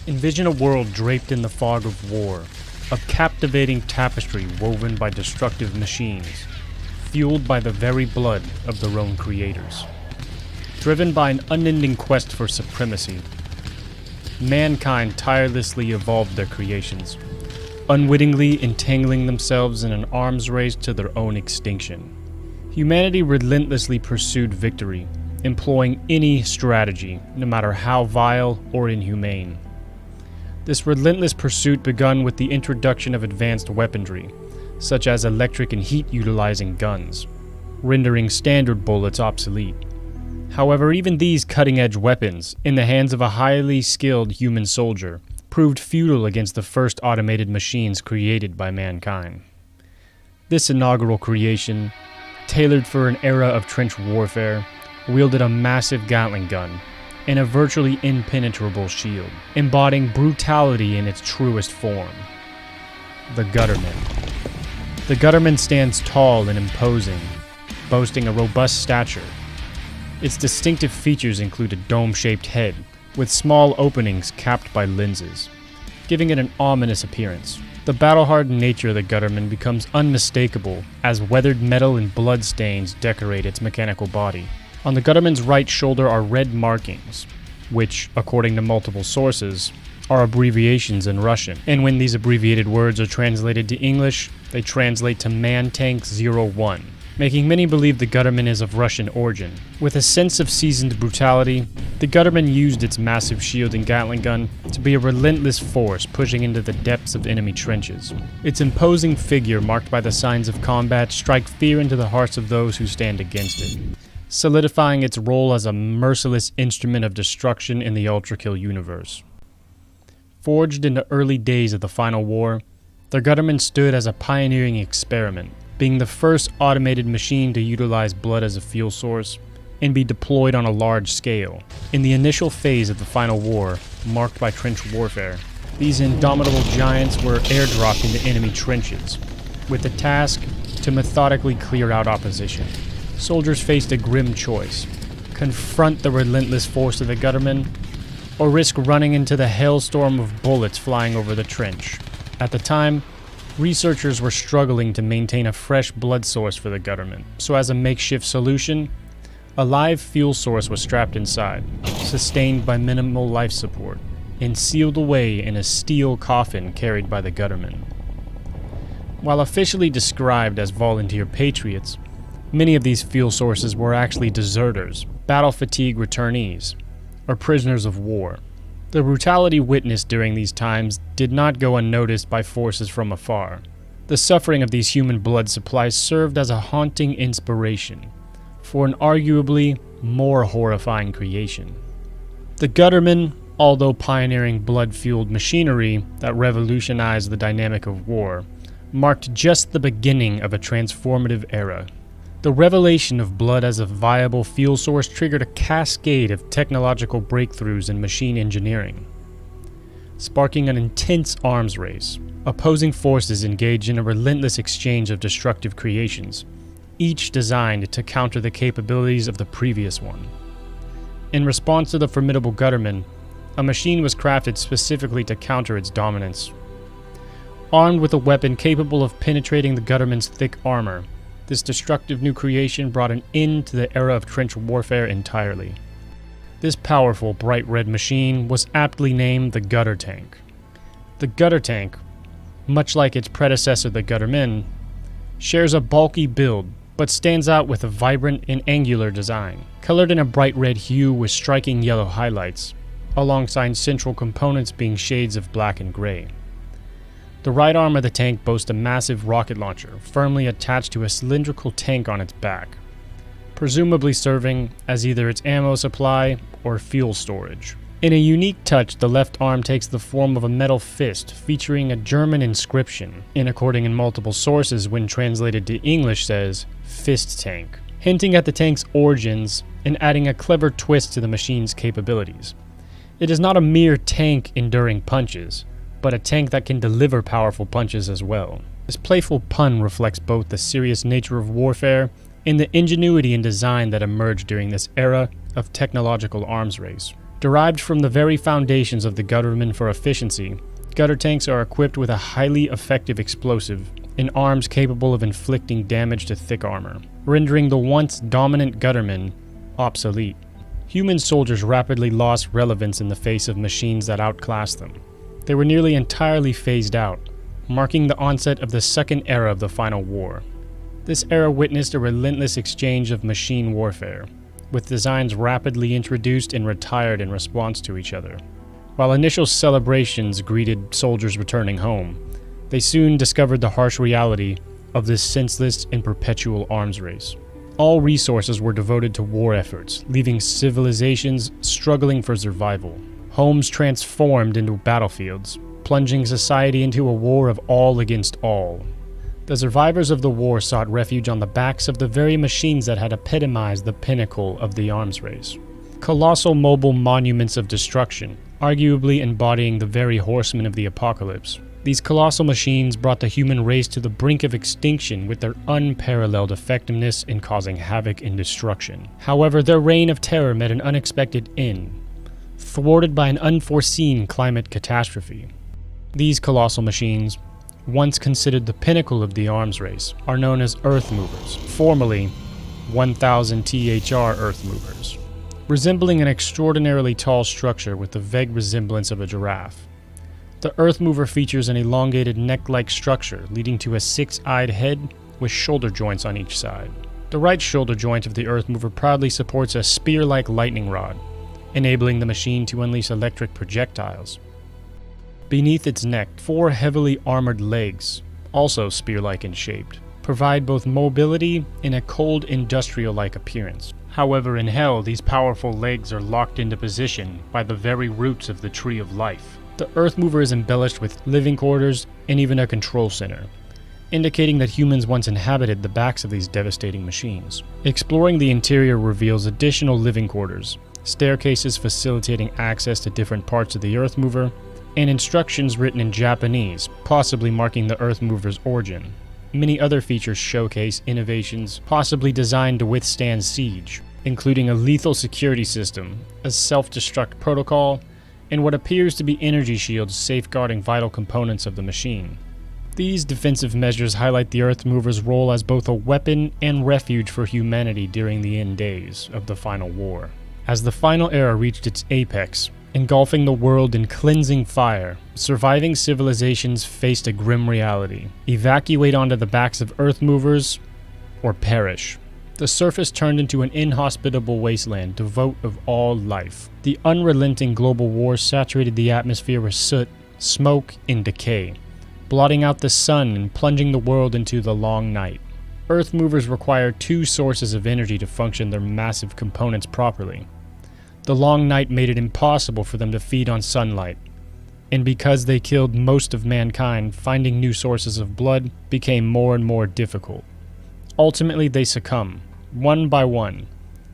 Envision a world draped in the fog of war, a captivating tapestry woven by destructive machines, fueled by the very blood of their own creators. Driven by an unending quest for supremacy, mankind tirelessly evolved their creations, unwittingly entangling themselves in an arms race to their own extinction. Humanity relentlessly pursued victory, employing any strategy, no matter how vile or inhumane. This relentless pursuit begun with the introduction of advanced weaponry, such as electric and heat-utilizing guns, rendering standard bullets obsolete. However, even these cutting-edge weapons, in the hands of a highly skilled human soldier, proved futile against the first automated machines created by mankind. This inaugural creation, tailored for an era of trench warfare, wielded a massive Gatling gun and a virtually impenetrable shield, embodying brutality in its truest form. The Gutterman. The Gutterman stands tall and imposing, boasting a robust stature. Its distinctive features include a dome-shaped head, with small openings capped by lenses, giving it an ominous appearance. The battle-hardened nature of the Gutterman becomes unmistakable as weathered metal and blood stains decorate its mechanical body. On the Gutterman's right shoulder are red markings, which, according to multiple sources, are abbreviations in Russian. And when these abbreviated words are translated to English, they translate to Man Tank 01, making many believe the Gutterman is of Russian origin. With a sense of seasoned brutality, the Gutterman used its massive shield and Gatling gun to be a relentless force pushing into the depths of enemy trenches. Its imposing figure, marked by the signs of combat, strike fear into the hearts of those who stand against it, solidifying its role as a merciless instrument of destruction in the ULTRAKILL universe. Forged in the early days of the Final War, the Gutterman stood as a pioneering experiment, being the first automated machine to utilize blood as a fuel source and be deployed on a large scale. In the initial phase of the Final War, marked by trench warfare, these indomitable giants were airdropped into enemy trenches, with the task to methodically clear out opposition. Soldiers faced a grim choice: confront the relentless force of the Gutterman, or risk running into the hailstorm of bullets flying over the trench. At the time, researchers were struggling to maintain a fresh blood source for the Gutterman, so as a makeshift solution, a live fuel source was strapped inside, sustained by minimal life support, and sealed away in a steel coffin carried by the Gutterman. While officially described as volunteer patriots, many of these fuel sources were actually deserters, battle-fatigue returnees, or prisoners of war. The brutality witnessed during these times did not go unnoticed by forces from afar. The suffering of these human blood supplies served as a haunting inspiration for an arguably more horrifying creation. The Gutterman, although pioneering blood-fueled machinery that revolutionized the dynamic of war, marked just the beginning of a transformative era. The revelation of blood as a viable fuel source triggered a cascade of technological breakthroughs in machine engineering, sparking an intense arms race. Opposing forces engaged in a relentless exchange of destructive creations, each designed to counter the capabilities of the previous one. In response to the formidable Gutterman, a machine was crafted specifically to counter its dominance. Armed with a weapon capable of penetrating the Gutterman's thick armor, this destructive new creation brought an end to the era of trench warfare entirely. This powerful, bright red machine was aptly named the Gutter Tank. The Gutter Tank, much like its predecessor the Gutterman, shares a bulky build, but stands out with a vibrant and angular design, colored in a bright red hue with striking yellow highlights, alongside central components being shades of black and gray. The right arm of the tank boasts a massive rocket launcher firmly attached to a cylindrical tank on its back, presumably serving as either its ammo supply or fuel storage. In a unique touch, the left arm takes the form of a metal fist featuring a German inscription, and according in multiple sources when translated to English says, "Fist Tank," hinting at the tank's origins and adding a clever twist to the machine's capabilities. It is not a mere tank enduring punches, but a tank that can deliver powerful punches as well. This playful pun reflects both the serious nature of warfare and the ingenuity and design that emerged during this era of technological arms race. Derived from the very foundations of the Gutterman for efficiency, gutter tanks are equipped with a highly effective explosive and arms capable of inflicting damage to thick armor, rendering the once dominant Gutterman obsolete. Human soldiers rapidly lost relevance in the face of machines that outclassed them. They were nearly entirely phased out, marking the onset of the second era of the final war. This era witnessed a relentless exchange of machine warfare, with designs rapidly introduced and retired in response to each other. While initial celebrations greeted soldiers returning home, they soon discovered the harsh reality of this senseless and perpetual arms race. All resources were devoted to war efforts, leaving civilizations struggling for survival. Homes transformed into battlefields, plunging society into a war of all against all. The survivors of the war sought refuge on the backs of the very machines that had epitomized the pinnacle of the arms race. Colossal mobile monuments of destruction, arguably embodying the very horsemen of the apocalypse. These colossal machines brought the human race to the brink of extinction with their unparalleled effectiveness in causing havoc and destruction. However, their reign of terror met an unexpected end, thwarted by an unforeseen climate catastrophe. These colossal machines, once considered the pinnacle of the arms race, are known as Earth Movers, formerly 1000 THR Earth Movers, resembling an extraordinarily tall structure with the vague resemblance of a giraffe. The Earth Mover features an elongated neck-like structure leading to a six-eyed head with shoulder joints on each side. The right shoulder joint of the Earth Mover proudly supports a spear-like lightning rod, enabling the machine to unleash electric projectiles. Beneath its neck, 4 heavily armored legs, also spear-like in shape, provide both mobility and a cold industrial-like appearance. However, in hell, these powerful legs are locked into position by the very roots of the Tree of Life. The Earth Mover is embellished with living quarters and even a control center, indicating that humans once inhabited the backs of these devastating machines. Exploring the interior reveals additional living quarters, staircases facilitating access to different parts of the Earth Mover, and instructions written in Japanese, possibly marking the Earth Mover's origin. Many other features showcase innovations possibly designed to withstand siege, including a lethal security system, a self-destruct protocol, and what appears to be energy shields safeguarding vital components of the machine. These defensive measures highlight the Earth Mover's role as both a weapon and refuge for humanity during the end days of the final war. As the final era reached its apex, engulfing the world in cleansing fire, surviving civilizations faced a grim reality: evacuate onto the backs of Earth Movers or perish. The surface turned into an inhospitable wasteland, devoid of all life. The unrelenting global war saturated the atmosphere with soot, smoke, and decay, blotting out the sun and plunging the world into the long night. Earth Movers require 2 sources of energy to function their massive components properly. The long night made it impossible for them to feed on sunlight, and because they killed most of mankind, finding new sources of blood became more and more difficult. Ultimately, they succumb, one by one,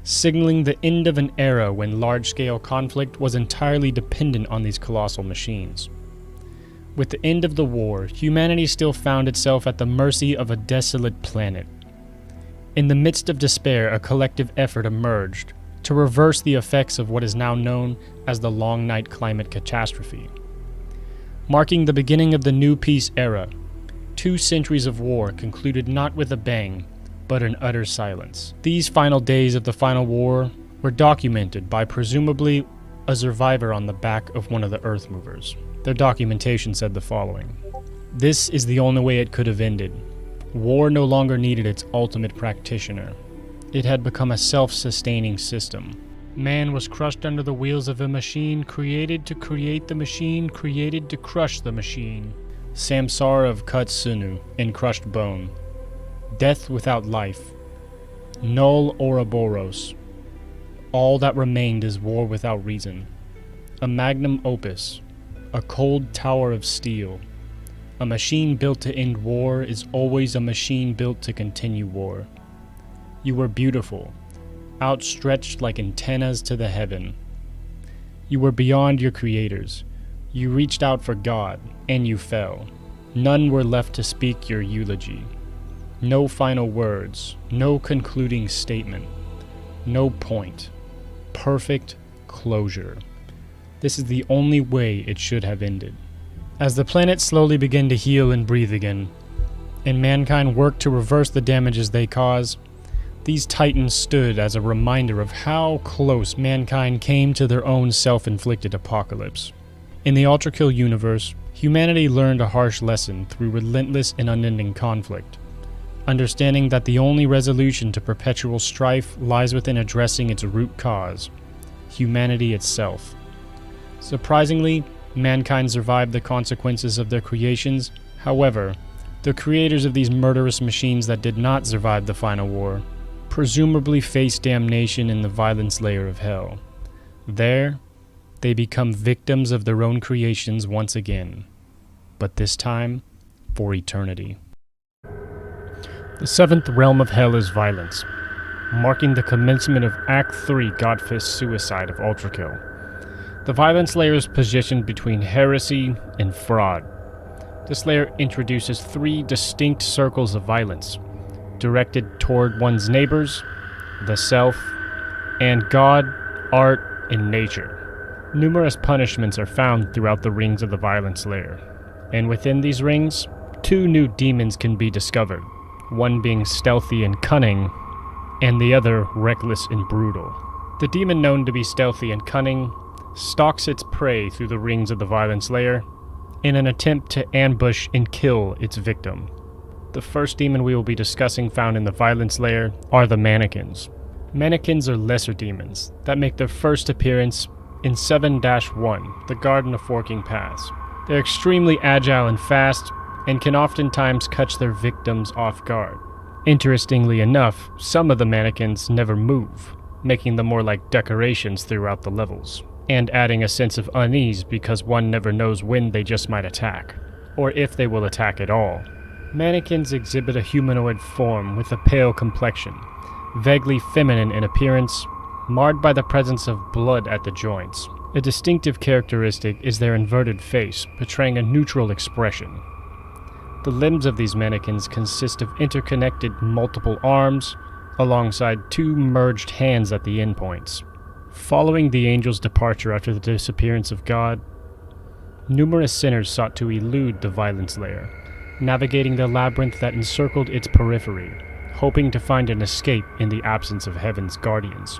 signaling the end of an era when large-scale conflict was entirely dependent on these colossal machines. With the end of the war, humanity still found itself at the mercy of a desolate planet. In the midst of despair, a collective effort emerged to reverse the effects of what is now known as the Long Night Climate Catastrophe. Marking the beginning of the New Peace era, 2 centuries of war concluded not with a bang, but in utter silence. These final days of the final war were documented by presumably a survivor on the back of one of the Earth Movers. Their documentation said the following: "This is the only way it could have ended. War no longer needed its ultimate practitioner. It had become a self-sustaining system. Man was crushed under the wheels of a machine created to create the machine created to crush the machine. Samsara of Katsunu and crushed bone. Death without life. Null Ouroboros. All that remained is war without reason. A magnum opus. A cold tower of steel. A machine built to end war is always a machine built to continue war. You were beautiful, outstretched like antennas to the heaven. You were beyond your creators. You reached out for God, and you fell. None were left to speak your eulogy. No final words, no concluding statement, no point. Perfect closure. This is the only way it should have ended. As the planet slowly began to heal and breathe again, and mankind worked to reverse the damages they cause, these titans stood as a reminder of how close mankind came to their own self-inflicted apocalypse. In the ULTRAKILL universe, humanity learned a harsh lesson through relentless and unending conflict, understanding that the only resolution to perpetual strife lies within addressing its root cause, humanity itself. Surprisingly, mankind survived the consequences of their creations. However, the creators of these murderous machines that did not survive the final war presumably faced damnation in the violence layer of hell. There, they become victims of their own creations once again, but this time for eternity. The seventh realm of hell is violence, marking the commencement of Act 3 Godfist suicide of ULTRAKILL. The violence layer is positioned between heresy and fraud. This layer introduces 3 distinct circles of violence, directed toward one's neighbors, the self, and God, art, and nature. Numerous punishments are found throughout the rings of the violence layer, and within these rings, 2 new demons can be discovered, one being stealthy and cunning, and the other reckless and brutal. The demon known to be stealthy and cunning stalks its prey through the rings of the violence layer in an attempt to ambush and kill its victim. The first demon we will be discussing found in the violence layer are the Mannequins. Mannequins are lesser demons that make their first appearance in 7-1, the Garden of Forking Paths. They're extremely agile and fast, and can oftentimes catch their victims off guard. Interestingly enough, some of the Mannequins never move, making them more like decorations throughout the levels, and adding a sense of unease because one never knows when they just might attack, or if they will attack at all. Mannequins exhibit a humanoid form with a pale complexion, vaguely feminine in appearance, marred by the presence of blood at the joints. A distinctive characteristic is their inverted face, portraying a neutral expression. The limbs of these mannequins consist of interconnected multiple arms, alongside 2 merged hands at the endpoints. Following the angel's departure after the disappearance of God, numerous sinners sought to elude the violence layer, navigating the labyrinth that encircled its periphery, hoping to find an escape in the absence of heaven's guardians.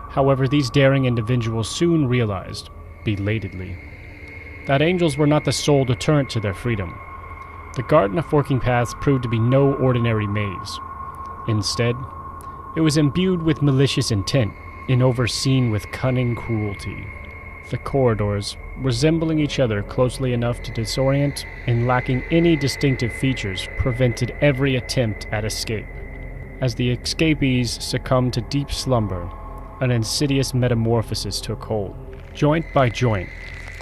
However, these daring individuals soon realized, belatedly, that angels were not the sole deterrent to their freedom. The Garden of Forking Paths proved to be no ordinary maze. Instead, it was imbued with malicious intent and overseen with cunning cruelty. The corridors, resembling each other closely enough to disorient and lacking any distinctive features, prevented every attempt at escape. As the escapees succumbed to deep slumber, an insidious metamorphosis took hold. Joint by joint,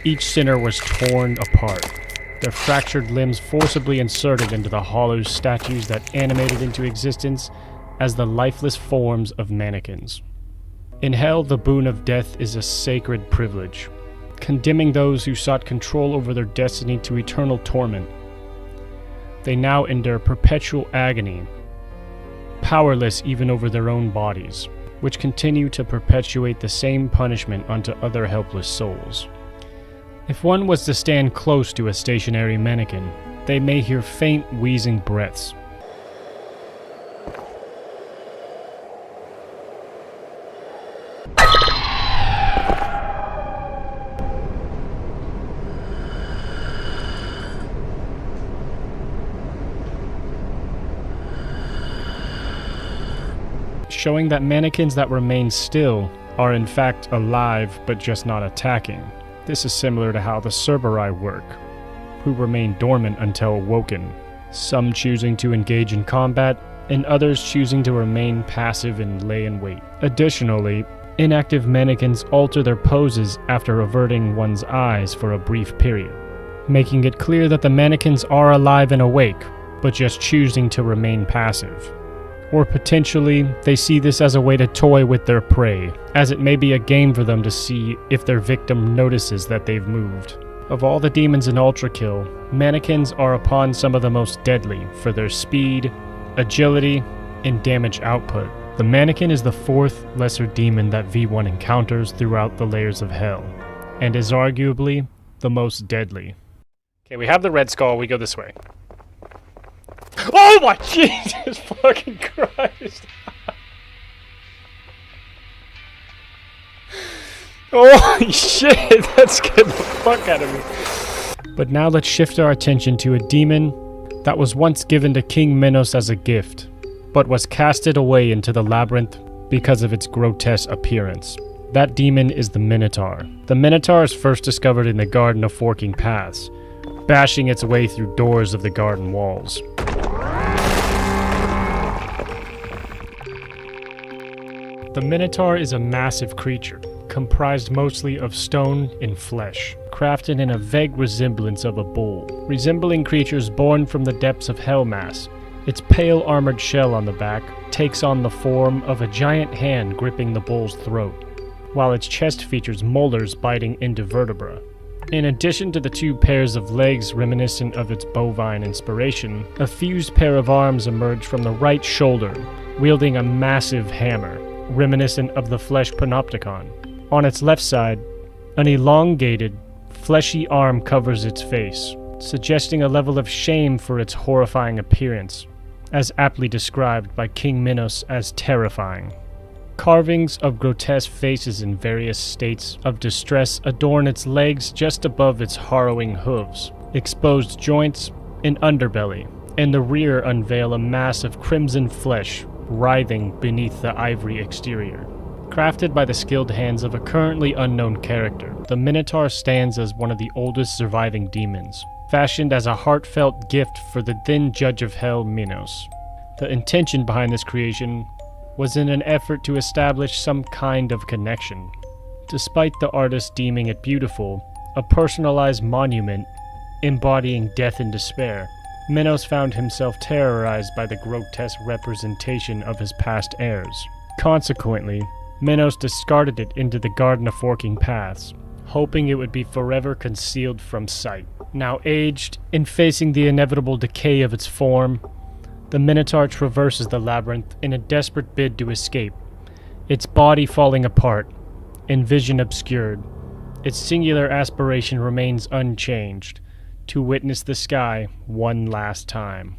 each sinner was torn apart, their fractured limbs forcibly inserted into the hollow statues that animated into existence as the lifeless forms of mannequins. In hell, the boon of death is a sacred privilege, condemning those who sought control over their destiny to eternal torment. They now endure perpetual agony, powerless even over their own bodies, which continue to perpetuate the same punishment unto other helpless souls. If one was to stand close to a stationary mannequin, they may hear faint wheezing breaths. Showing that mannequins that remain still are in fact alive but just not attacking. This is similar to how the Cerberus work, who remain dormant until awoken, some choosing to engage in combat and others choosing to remain passive and lay in wait. Additionally, inactive mannequins alter their poses after averting one's eyes for a brief period, making it clear that the mannequins are alive and awake, but just choosing to remain passive. Or potentially, they see this as a way to toy with their prey, as it may be a game for them to see if their victim notices that they've moved. Of all the demons in ULTRAKILL, mannequins are upon some of the most deadly for their speed, agility, and damage output. The mannequin is the 4th lesser demon that V1 encounters throughout the layers of hell, and is arguably the most deadly. Okay, we have the Red Skull, we go this way. Oh my Jesus fucking Christ! Holy shit, that scared the fuck out of me. But now let's shift our attention to a demon that was once given to King Minos as a gift, but was casted away into the labyrinth because of its grotesque appearance. That demon is the Minotaur. The Minotaur is first discovered in the Garden of Forking Paths, bashing its way through doors of the garden walls. The Minotaur is a massive creature, comprised mostly of stone and flesh, crafted in a vague resemblance of a bull, resembling creatures born from the depths of Hellmass. Its pale armored shell on the back takes on the form of a giant hand gripping the bull's throat, while its chest features molars biting into vertebra. In addition to the two pairs of legs reminiscent of its bovine inspiration, a fused pair of arms emerge from the right shoulder, wielding a massive hammer, reminiscent of the flesh panopticon. On its left side, an elongated, fleshy arm covers its face, suggesting a level of shame for its horrifying appearance, as aptly described by King Minos as terrifying. Carvings of grotesque faces in various states of distress adorn its legs just above its harrowing hooves. Exposed joints and underbelly, and the rear unveil a mass of crimson flesh writhing beneath the ivory exterior. Crafted by the skilled hands of a currently unknown character, the Minotaur stands as one of the oldest surviving demons, fashioned as a heartfelt gift for the then Judge of Hell, Minos. The intention behind this creation was in an effort to establish some kind of connection. Despite the artist deeming it beautiful, a personalized monument embodying death and despair, Minos found himself terrorized by the grotesque representation of his past heirs. Consequently, Minos discarded it into the Garden of Forking Paths, hoping it would be forever concealed from sight. Now aged and facing the inevitable decay of its form, the Minotaur traverses the labyrinth in a desperate bid to escape, its body falling apart, and vision obscured. Its singular aspiration remains unchanged, to witness the sky one last time.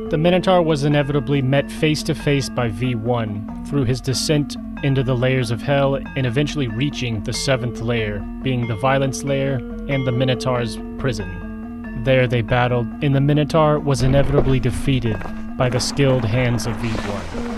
The Minotaur was inevitably met face to face by V1 through his descent into the layers of hell and eventually reaching the 7th layer, being the violence layer and the Minotaur's prison. There they battled, and the Minotaur was inevitably defeated by the skilled hands of V1.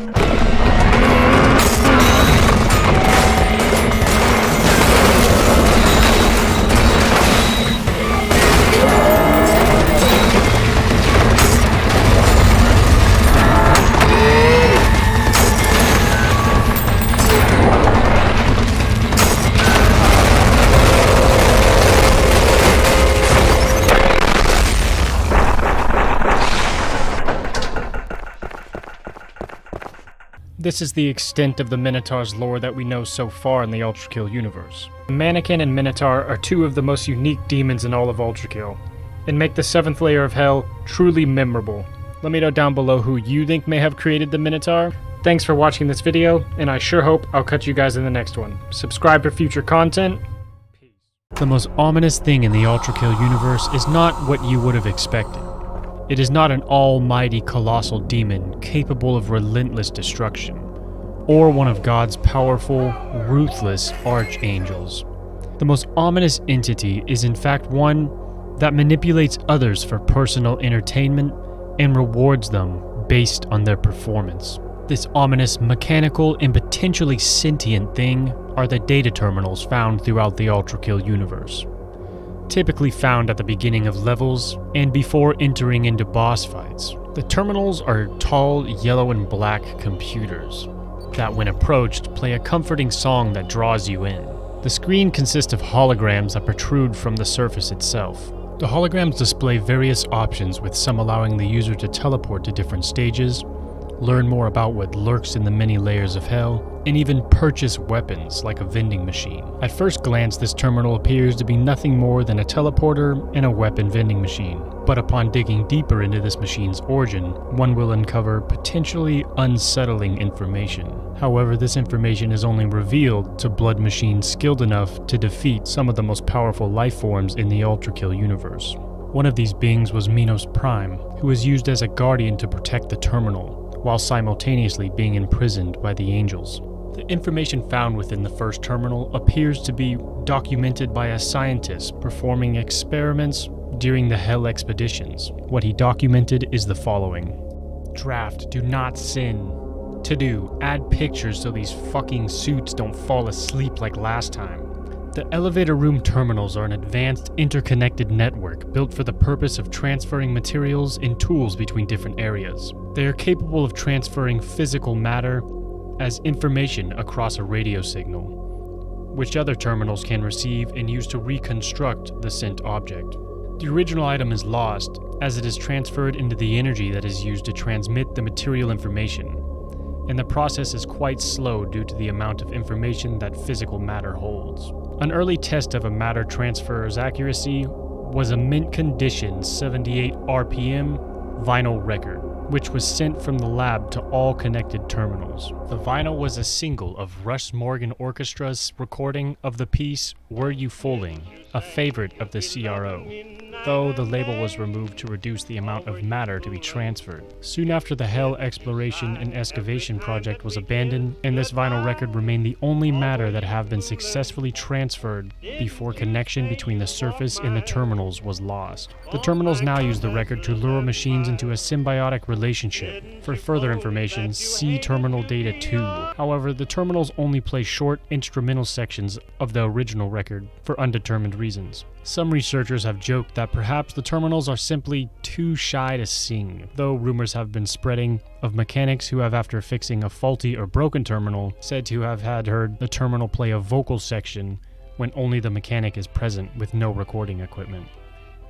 This is the extent of the Minotaur's lore that we know so far in the ULTRAKILL universe. Mannequin and Minotaur are two of the most unique demons in all of ULTRAKILL, and make the 7th layer of hell truly memorable. Let me know down below who you think may have created the Minotaur. Thanks for watching this video, and I sure hope I'll catch you guys in the next one. Subscribe for future content. Peace. The most ominous thing in the ULTRAKILL universe is not what you would have expected. It is not an almighty colossal demon capable of relentless destruction, or one of God's powerful, ruthless archangels. The most ominous entity is in fact one that manipulates others for personal entertainment and rewards them based on their performance. This ominous, mechanical, and potentially sentient thing are the data terminals found throughout the ULTRAKILL universe. Typically found at the beginning of levels and before entering into boss fights. The terminals are tall yellow and black computers that, when approached, play a comforting song that draws you in. The screen consists of holograms that protrude from the surface itself. The holograms display various options, with some allowing the user to teleport to different stages, learn more about what lurks in the many layers of hell, and even purchase weapons like a vending machine. At first glance, this terminal appears to be nothing more than a teleporter and a weapon vending machine. But upon digging deeper into this machine's origin, one will uncover potentially unsettling information. However, this information is only revealed to blood machines skilled enough to defeat some of the most powerful life forms in the ULTRAKILL universe. One of these beings was Minos Prime, who was used as a guardian to protect the terminal, while simultaneously being imprisoned by the angels. The information found within the first terminal appears to be documented by a scientist performing experiments during the Hell expeditions. What he documented is the following. Draft, do not sin. To do, add pictures so these fucking suits don't fall asleep like last time. The elevator room terminals are an advanced interconnected network built for the purpose of transferring materials and tools between different areas. They are capable of transferring physical matter as information across a radio signal, which other terminals can receive and use to reconstruct the sent object. The original item is lost, as it is transferred into the energy that is used to transmit the material information, and the process is quite slow due to the amount of information that physical matter holds. An early test of a matter transfer's accuracy was a mint condition 78 RPM vinyl record, which was sent from the lab to all connected terminals. The vinyl was a single of Russ Morgan Orchestra's recording of the piece Were You Fooling, a favorite of the CRO, though the label was removed to reduce the amount of matter to be transferred. Soon after, the Hell exploration and excavation project was abandoned, and this vinyl record remained the only matter that have been successfully transferred before connection between the surface and the terminals was lost. The terminals now use the record to lure machines into a symbiotic relationship. For further information, see Terminal Data 2. However, the terminals only play short instrumental sections of the original record for undetermined reasons. Some researchers have joked that perhaps the terminals are simply too shy to sing, though rumors have been spreading of mechanics who have, after fixing a faulty or broken terminal, said to have heard the terminal play a vocal section when only the mechanic is present with no recording equipment,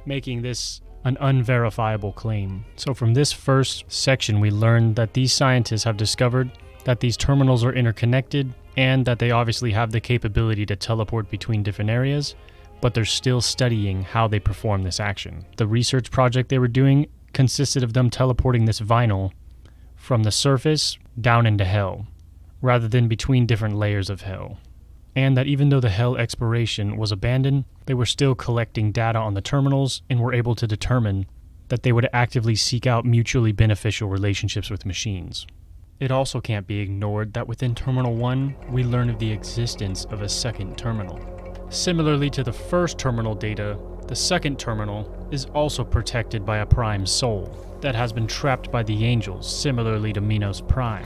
making this an unverifiable claim. So from this first section, we learned that these scientists have discovered that these terminals are interconnected and that they obviously have the capability to teleport between different areas, but they're still studying how they perform this action. The research project they were doing consisted of them teleporting this vinyl from the surface down into Hell, rather than between different layers of Hell. And that even though the Hell exploration was abandoned, they were still collecting data on the terminals and were able to determine that they would actively seek out mutually beneficial relationships with machines. It also can't be ignored that within Terminal 1, we learn of the existence of a second terminal. Similarly to the first terminal data, the second terminal is also protected by a Prime soul that has been trapped by the angels, similarly to Minos Prime.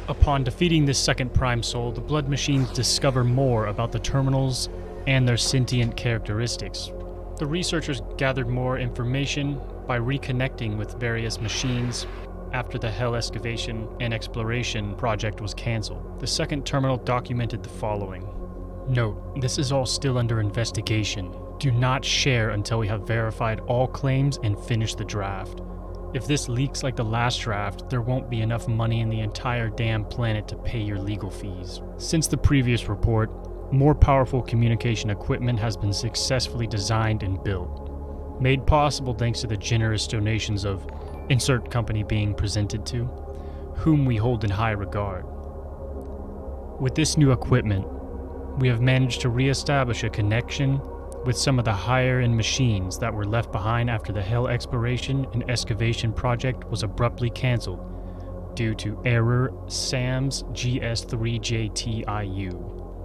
Upon defeating this second Prime soul, the blood machines discover more about the terminals and their sentient characteristics. The researchers gathered more information by reconnecting with various machines after the Hell excavation and exploration project was cancelled. The second terminal documented the following. Note, this is all still under investigation. Do not share until we have verified all claims and finished the draft. If this leaks like the last draft, there won't be enough money in the entire damn planet to pay your legal fees. Since the previous report, more powerful communication equipment has been successfully designed and built, made possible thanks to the generous donations of insert company being presented to, whom we hold in high regard. With this new equipment, we have managed to re-establish a connection with some of the higher-end machines that were left behind after the Hell exploration and excavation project was abruptly cancelled due to error SAMS GS3JTIU.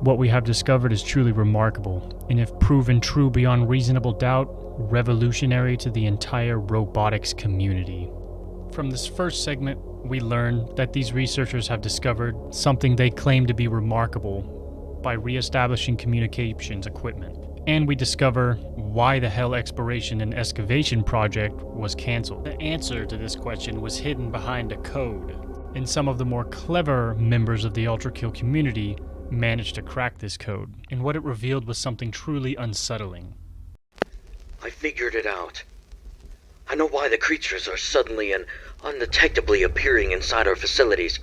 What we have discovered is truly remarkable, and if proven true beyond reasonable doubt, revolutionary to the entire robotics community. From this first segment, we learned that these researchers have discovered something they claim to be remarkable by re-establishing communications equipment. And we discover why the Hell exploration and excavation project was cancelled. The answer to this question was hidden behind a code, and some of the more clever members of the ULTRAKILL community managed to crack this code, and what it revealed was something truly unsettling. I figured it out. I know why the creatures are suddenly and undetectably appearing inside our facilities.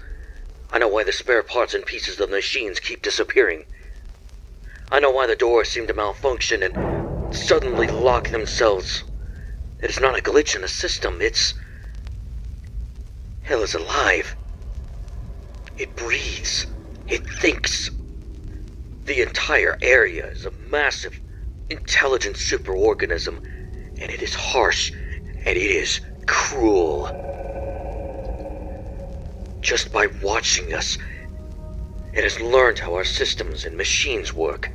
I know why the spare parts and pieces of the machines keep disappearing. I know why the doors seem to malfunction and suddenly lock themselves. It is not a glitch in the system, Hell is alive. It breathes. It thinks. The entire area is a massive, intelligent superorganism, and it is harsh, and it is cruel. Just by watching us, it has learned how our systems and machines work.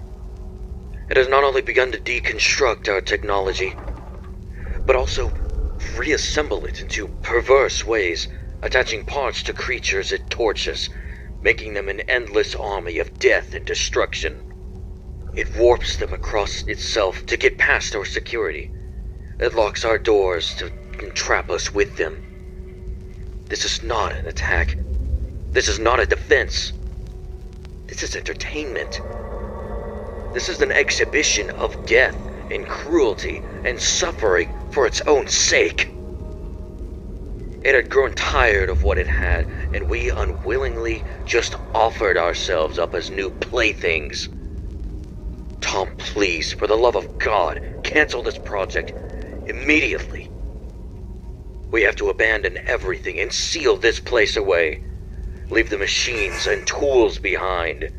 It has not only begun to deconstruct our technology, but also reassemble it into perverse ways, attaching parts to creatures it tortures, making them an endless army of death and destruction. It warps them across itself to get past our security. It locks our doors to entrap us with them. This is not an attack. This is not a defense. This is entertainment. This is an exhibition of death and cruelty and suffering for its own sake. It had grown tired of what it had, and we unwillingly just offered ourselves up as new playthings. Tom, please, for the love of God, cancel this project immediately. We have to abandon everything and seal this place away. Leave the machines and tools behind.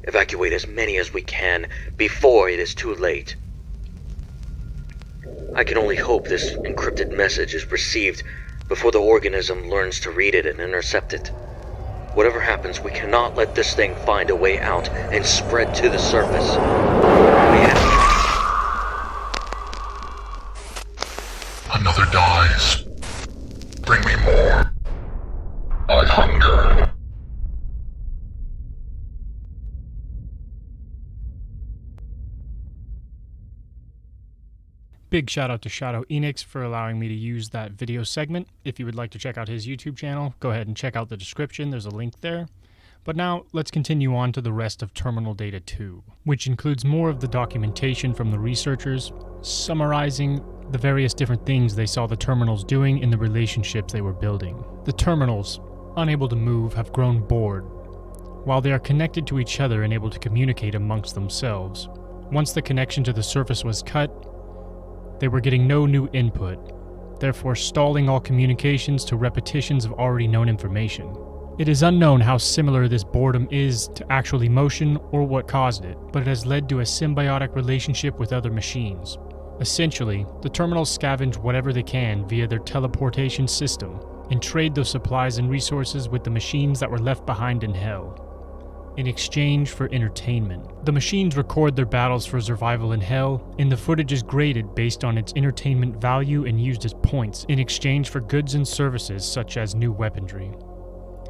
Evacuate as many as we can before it is too late. I can only hope this encrypted message is received before the organism learns to read it and intercept it. Whatever happens, we cannot let this thing find a way out and spread to the surface. Another dies. Bring me more. I hunger. Big shout out to Shadow Enix for allowing me to use that video segment. If you would like to check out his YouTube channel, go ahead and check out the description. There's a link there. But now, let's continue on to the rest of Terminal Data 2, which includes more of the documentation from the researchers, summarizing the various different things they saw the terminals doing in the relationships they were building. The terminals, unable to move, have grown bored, while they are connected to each other and able to communicate amongst themselves. Once the connection to the surface was cut, they were getting no new input, therefore stalling all communications to repetitions of already known information. It is unknown how similar this boredom is to actual emotion or what caused it, but it has led to a symbiotic relationship with other machines. Essentially, the terminals scavenge whatever they can via their teleportation system and trade those supplies and resources with the machines that were left behind in Hell, in exchange for entertainment. The machines record their battles for survival in Hell, and the footage is graded based on its entertainment value and used as points in exchange for goods and services such as new weaponry.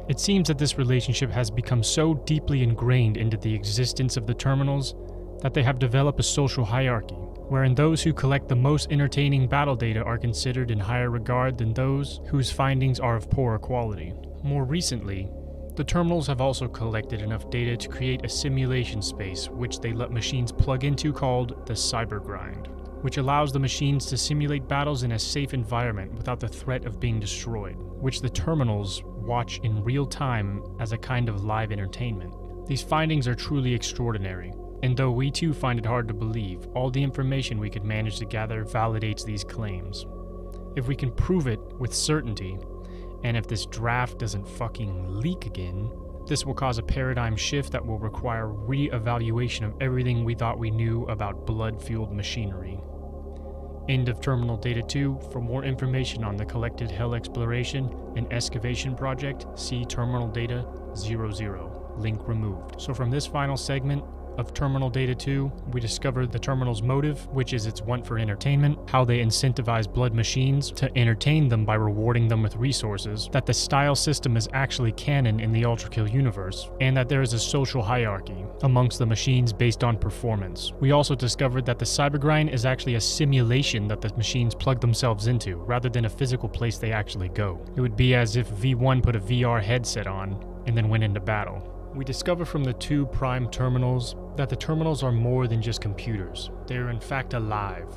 It seems that this relationship has become so deeply ingrained into the existence of the terminals that they have developed a social hierarchy, wherein those who collect the most entertaining battle data are considered in higher regard than those whose findings are of poorer quality. More recently, the terminals have also collected enough data to create a simulation space which they let machines plug into called the Cybergrind, which allows the machines to simulate battles in a safe environment without the threat of being destroyed, which the terminals watch in real time as a kind of live entertainment. These findings are truly extraordinary, and though we too find it hard to believe, all the information we could manage to gather validates these claims. If we can prove it with certainty, and if this draft doesn't fucking leak again, this will cause a paradigm shift that will require re-evaluation of everything we thought we knew about blood-fueled machinery. End of Terminal Data 2. For more information on the collected Hell exploration and excavation project, see Terminal Data 00. Link removed. So from this final segment of Terminal Data 2, we discovered the terminal's motive, which is its want for entertainment, how they incentivize blood machines to entertain them by rewarding them with resources, that the style system is actually canon in the ULTRAKILL universe, and that there is a social hierarchy amongst the machines based on performance. We also discovered that the Cybergrind is actually a simulation that the machines plug themselves into, rather than a physical place they actually go. It would be as if V1 put a VR headset on and then went into battle. We discover from the two Prime terminals that the terminals are more than just computers. They are in fact alive.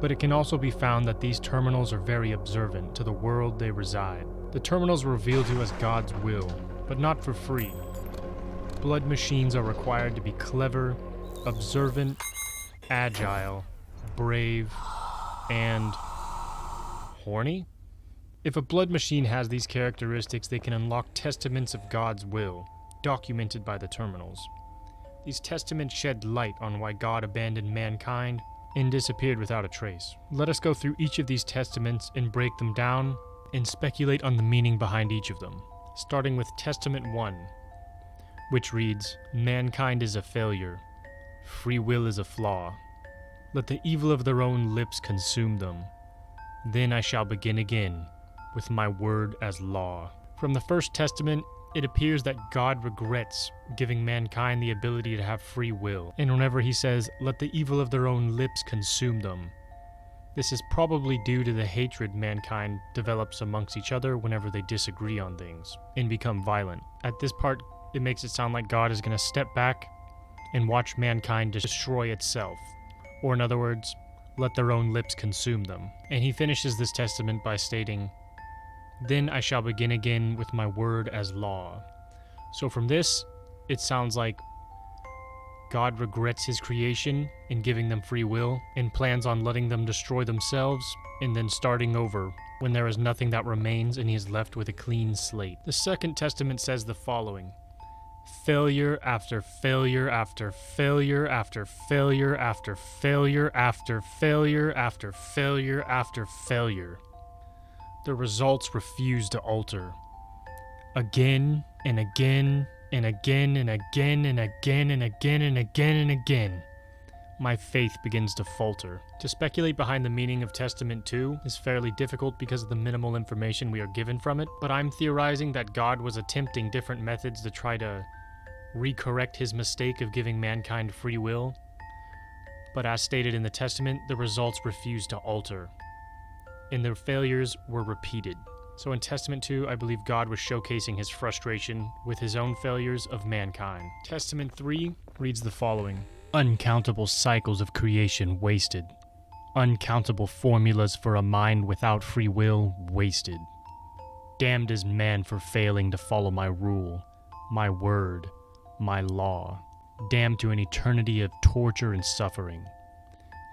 But it can also be found that these terminals are very observant to the world they reside. The terminals reveal to us God's will, but not for free. Blood machines are required to be clever, observant, agile, brave, and horny? If a blood machine has these characteristics, they can unlock testaments of God's will, documented by the terminals. These testaments shed light on why God abandoned mankind and disappeared without a trace. Let us go through each of these testaments and break them down and speculate on the meaning behind each of them, starting with Testament 1, which reads, "Mankind is a failure. Free will is a flaw. Let the evil of their own lips consume them. Then I shall begin again, with my word as law." From the First Testament, it appears that God regrets giving mankind the ability to have free will, and whenever he says, "Let the evil of their own lips consume them," this is probably due to the hatred mankind develops amongst each other whenever they disagree on things, and become violent. At this part, it makes it sound like God is going to step back and watch mankind destroy itself, or in other words, let their own lips consume them. And he finishes this testament by stating, "Then I shall begin again with my word as law." So from this, it sounds like God regrets his creation in giving them free will and plans on letting them destroy themselves and then starting over when there is nothing that remains and he is left with a clean slate. The Second Testament says the following: "Failure after failure after failure after failure after failure after failure after failure after failure. The results refuse to alter. Again and again and again and again and again and again and again and again, my faith begins to falter." To speculate behind the meaning of Testament 2 is fairly difficult because of the minimal information we are given from it, but I'm theorizing that God was attempting different methods to try to recorrect his mistake of giving mankind free will, but as stated in the Testament, the results refused to alter, and their failures were repeated. So in Testament 2, I believe God was showcasing his frustration with his own failures of mankind. Testament 3 reads the following: "Uncountable cycles of creation wasted. Uncountable formulas for a mind without free will wasted. Damned is man for failing to follow my rule, my word, my law. Damned to an eternity of torture and suffering.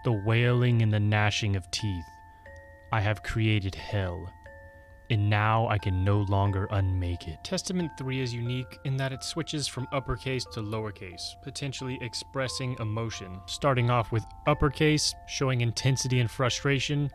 The wailing and the gnashing of teeth. I have created hell, and now I can no longer unmake it." Testament 3 is unique in that it switches from uppercase to lowercase, potentially expressing emotion, starting off with uppercase, showing intensity and frustration,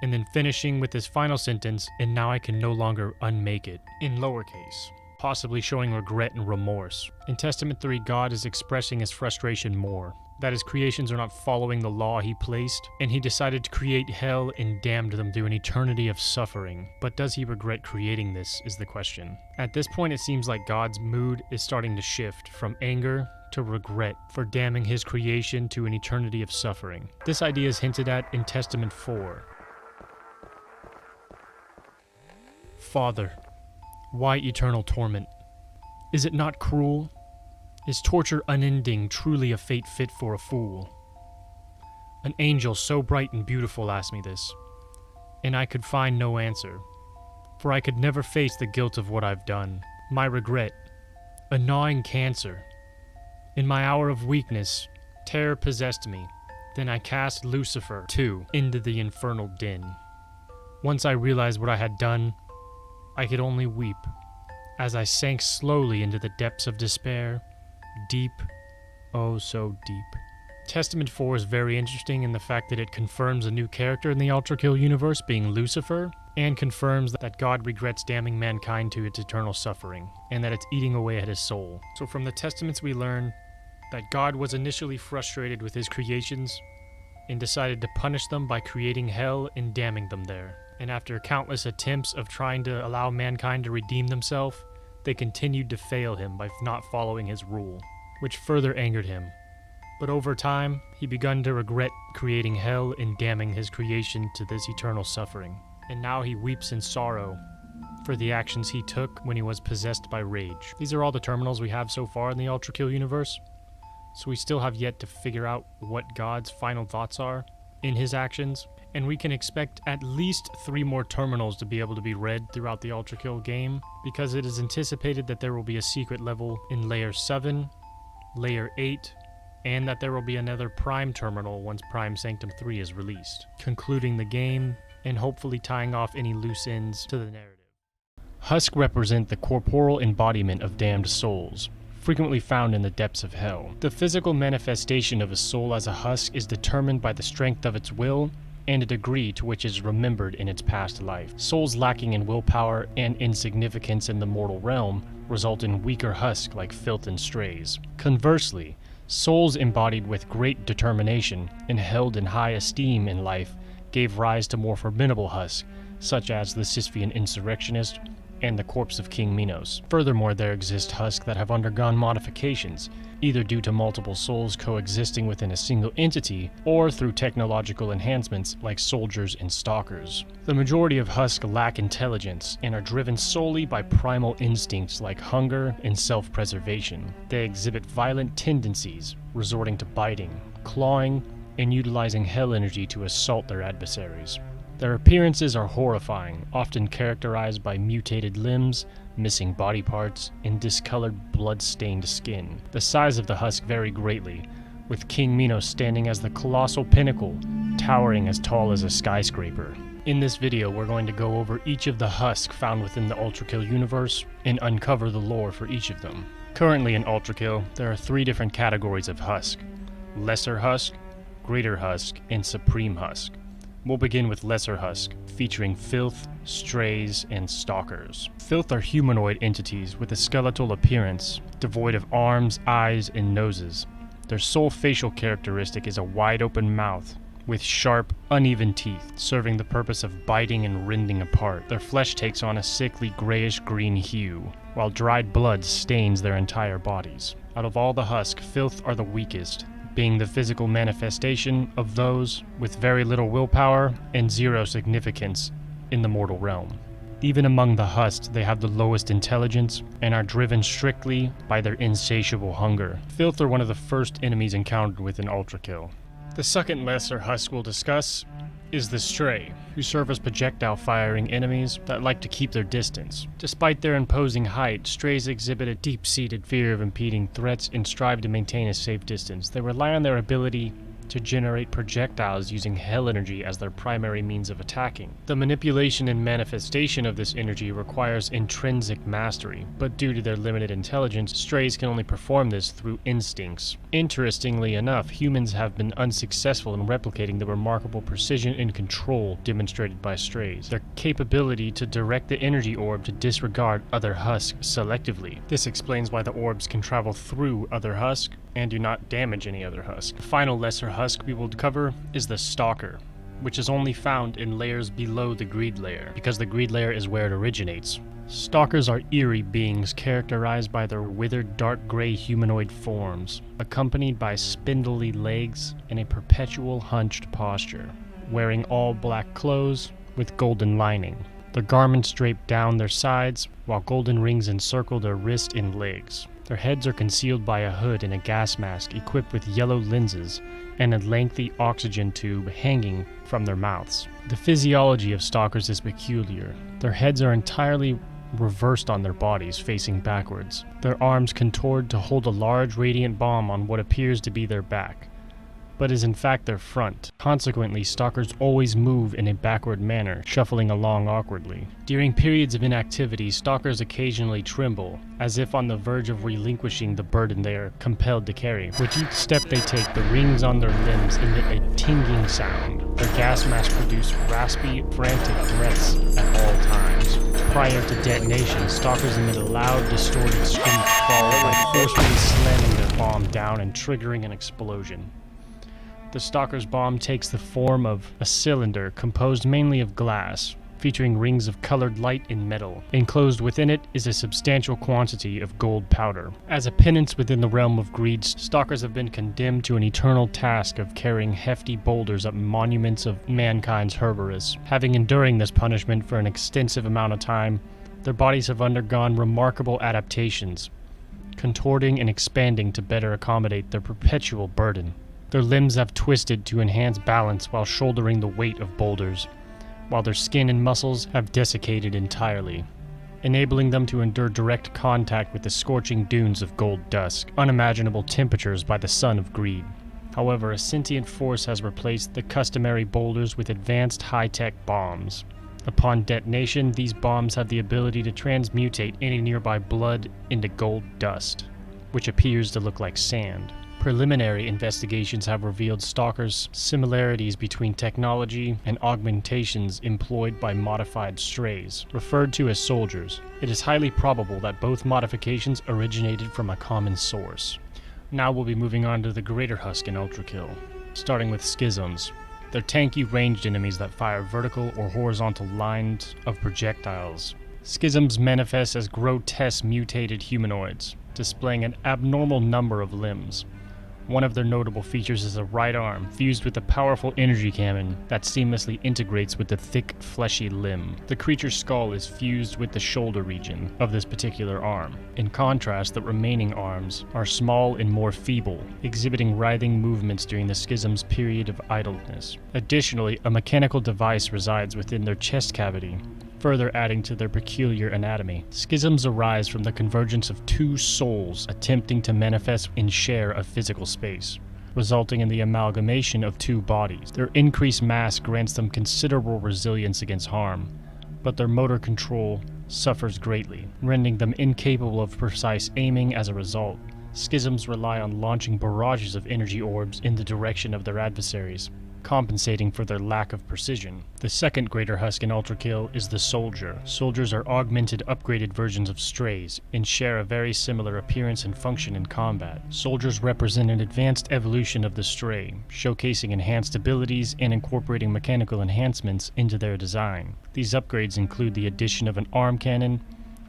and then finishing with this final sentence, "and now I can no longer unmake it," in lowercase, possibly showing regret and remorse. In Testament 3, God is expressing his frustration more, that his creations are not following the law he placed, and he decided to create hell and damned them to an eternity of suffering. But does he regret creating this, is the question. At this point, it seems like God's mood is starting to shift from anger to regret for damning his creation to an eternity of suffering. This idea is hinted at in Testament 4. "Father, why eternal torment? Is it not cruel? Is torture unending truly a fate fit for a fool? An angel so bright and beautiful asked me this, and I could find no answer, for I could never face the guilt of what I've done. My regret, a gnawing cancer. In my hour of weakness, terror possessed me. Then I cast Lucifer, too, into the infernal den. Once I realized what I had done, I could only weep, as I sank slowly into the depths of despair. Deep, oh so deep." Testament 4 is very interesting in the fact that it confirms a new character in the ULTRAKILL universe, being Lucifer, and confirms that God regrets damning mankind to its eternal suffering, and that it's eating away at his soul. So from the Testaments we learn that God was initially frustrated with his creations and decided to punish them by creating hell and damning them there. And after countless attempts of trying to allow mankind to redeem themselves, they continued to fail him by not following his rule, which further angered him. But over time, he began to regret creating hell and damning his creation to this eternal suffering. And now he weeps in sorrow for the actions he took when he was possessed by rage. These are all the terminals we have so far in the ULTRAKILL universe, so we still have yet to figure out what God's final thoughts are. in his actions, and we can expect at least 3 more terminals to be able to be read throughout the ULTRAKILL game, because it is anticipated that there will be a secret level in Layer 7, Layer 8, and that there will be another Prime terminal once Prime Sanctum 3 is released, concluding the game and hopefully tying off any loose ends to the narrative. Husk represent the corporeal embodiment of damned souls, frequently found in the depths of hell. The physical manifestation of a soul as a husk is determined by the strength of its will and a degree to which it is remembered in its past life. Souls lacking in willpower and insignificance in the mortal realm result in weaker husks like filth and strays. Conversely, souls embodied with great determination and held in high esteem in life gave rise to more formidable husks, such as the Sisyphean Insurrectionist and the corpse of King Minos. Furthermore, there exist husks that have undergone modifications, either due to multiple souls coexisting within a single entity, or through technological enhancements like soldiers and stalkers. The majority of husks lack intelligence and are driven solely by primal instincts like hunger and self-preservation. They exhibit violent tendencies, resorting to biting, clawing, and utilizing hell energy to assault their adversaries. Their appearances are horrifying, often characterized by mutated limbs, missing body parts, and discolored, blood-stained skin. The size of the husk vary greatly, with King Minos standing as the colossal pinnacle, towering as tall as a skyscraper. In this video, we're going to go over each of the husks found within the ULTRAKILL universe and uncover the lore for each of them. Currently in ULTRAKILL, there are 3 different categories of husk: Lesser Husk, Greater Husk, and Supreme Husk. We'll begin with Lesser Husk, featuring Filth, Strays, and Stalkers. Filth are humanoid entities with a skeletal appearance, devoid of arms, eyes, and noses. Their sole facial characteristic is a wide-open mouth, with sharp, uneven teeth, serving the purpose of biting and rending apart. Their flesh takes on a sickly grayish-green hue, while dried blood stains their entire bodies. Out of all the Husk, Filth are the weakest, being the physical manifestation of those with very little willpower and 0 significance in the mortal realm. Even among the Husks, they have the lowest intelligence and are driven strictly by their insatiable hunger. Filth are one of the first enemies encountered within ULTRAKILL. The second lesser Husk we'll discuss is the Stray, who serve as projectile-firing enemies that like to keep their distance. Despite their imposing height, Strays exhibit a deep-seated fear of impeding threats and strive to maintain a safe distance. They rely on their ability to generate projectiles using hell energy as their primary means of attacking. The manipulation and manifestation of this energy requires intrinsic mastery, but due to their limited intelligence, Strays can only perform this through instincts. Interestingly enough, humans have been unsuccessful in replicating the remarkable precision and control demonstrated by Strays. Their capability to direct the energy orb to disregard other husks selectively. This explains why the orbs can travel through other husks and do not damage any other husk. The final lesser husk we will cover is the Stalker, which is only found in layers below the Greed layer, because the Greed layer is where it originates. Stalkers are eerie beings characterized by their withered dark gray humanoid forms, accompanied by spindly legs and a perpetual hunched posture, wearing all black clothes with golden lining. Their garments drape down their sides, while golden rings encircle their wrists and legs. Their heads are concealed by a hood and a gas mask equipped with yellow lenses and a lengthy oxygen tube hanging from their mouths. The physiology of Stalkers is peculiar. Their heads are entirely reversed on their bodies, facing backwards. Their arms contort to hold a large radiant bomb on what appears to be their back, but is in fact their front. Consequently, Stalkers always move in a backward manner, shuffling along awkwardly. During periods of inactivity, Stalkers occasionally tremble, as if on the verge of relinquishing the burden they are compelled to carry. With each step they take, the rings on their limbs emit a tingling sound. Their gas masks produce raspy, frantic breaths at all times. Prior to detonation, Stalkers emit a loud, distorted scream, followed by forcefully slamming their bomb down and triggering an explosion. The Stalker's bomb takes the form of a cylinder composed mainly of glass, featuring rings of colored light and metal. Enclosed within it is a substantial quantity of gold powder. As a penance within the realm of greed, Stalkers have been condemned to an eternal task of carrying hefty boulders up monuments of mankind's Cerberus. Having enduring this punishment for an extensive amount of time, their bodies have undergone remarkable adaptations, contorting and expanding to better accommodate their perpetual burden. Their limbs have twisted to enhance balance while shouldering the weight of boulders, while their skin and muscles have desiccated entirely, enabling them to endure direct contact with the scorching dunes of gold dust, unimaginable temperatures by the sun of greed. However, a sentient force has replaced the customary boulders with advanced high-tech bombs. Upon detonation, these bombs have the ability to transmutate any nearby blood into gold dust, which appears to look like sand. Preliminary investigations have revealed Stalkers' similarities between technology and augmentations employed by modified strays, referred to as soldiers. It is highly probable that both modifications originated from a common source. Now we'll be moving on to the greater Husk in ULTRAKILL, starting with Schisms. They're tanky ranged enemies that fire vertical or horizontal lines of projectiles. Schisms manifest as grotesque mutated humanoids, displaying an abnormal number of limbs. One of their notable features is a right arm fused with a powerful energy cannon that seamlessly integrates with the thick, fleshy limb. The creature's skull is fused with the shoulder region of this particular arm. In contrast, the remaining arms are small and more feeble, exhibiting writhing movements during the Schism's period of idleness. Additionally, a mechanical device resides within their chest cavity, further adding to their peculiar anatomy. Schisms arise from the convergence of two souls attempting to manifest and share a physical space, resulting in the amalgamation of two bodies. Their increased mass grants them considerable resilience against harm, but their motor control suffers greatly, rendering them incapable of precise aiming as a result. Schisms rely on launching barrages of energy orbs in the direction of their adversaries, compensating for their lack of precision. The second greater Husk in ULTRAKILL is the Soldier. Soldiers are augmented, upgraded versions of strays and share a very similar appearance and function in combat. Soldiers represent an advanced evolution of the stray, showcasing enhanced abilities and incorporating mechanical enhancements into their design. These upgrades include the addition of an arm cannon,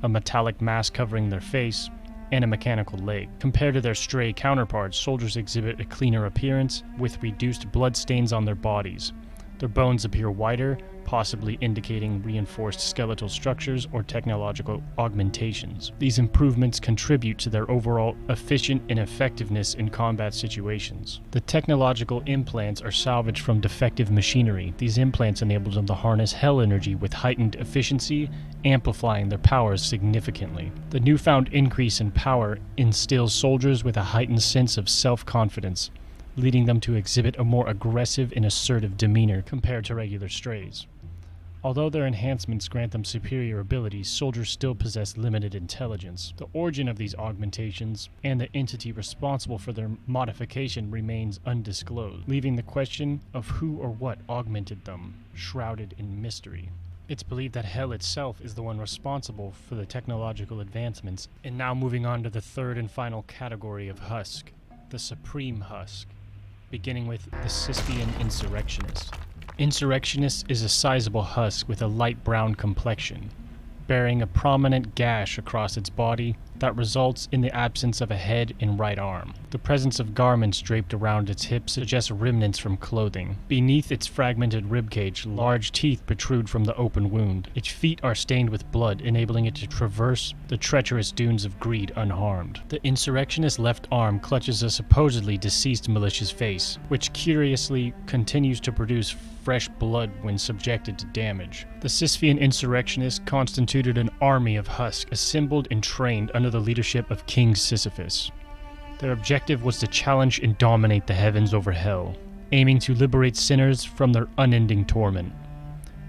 a metallic mask covering their face, and a mechanical leg. Compared to their stray counterparts, soldiers exhibit a cleaner appearance with reduced blood stains on their bodies. Their bones appear whiter, possibly indicating reinforced skeletal structures or technological augmentations. These improvements contribute to their overall efficient and effectiveness in combat situations. The technological implants are salvaged from defective machinery. These implants enable them to harness hell energy with heightened efficiency, amplifying their powers significantly. The newfound increase in power instills soldiers with a heightened sense of self-confidence, leading them to exhibit a more aggressive and assertive demeanor compared to regular strays. Although their enhancements grant them superior abilities, soldiers still possess limited intelligence. The origin of these augmentations and the entity responsible for their modification remains undisclosed, leaving the question of who or what augmented them shrouded in mystery. It's believed that Hell itself is the one responsible for the technological advancements. And now moving on to the third and final category of Husk, the Supreme Husk, beginning with the Sisyphean Insurrectionist. Insurrectionist is a sizable husk with a light brown complexion, bearing a prominent gash across its body that results in the absence of a head and right arm. The presence of garments draped around its hips suggests remnants from clothing. Beneath its fragmented ribcage, large teeth protrude from the open wound. Its feet are stained with blood, enabling it to traverse the treacherous dunes of greed unharmed. The insurrectionist's left arm clutches a supposedly deceased Malicious Face, which curiously continues to produce fresh blood when subjected to damage. The Sisyphean Insurrectionists constituted an army of Husk assembled and trained under the leadership of King Sisyphus. Their objective was to challenge and dominate the heavens over hell, aiming to liberate sinners from their unending torment.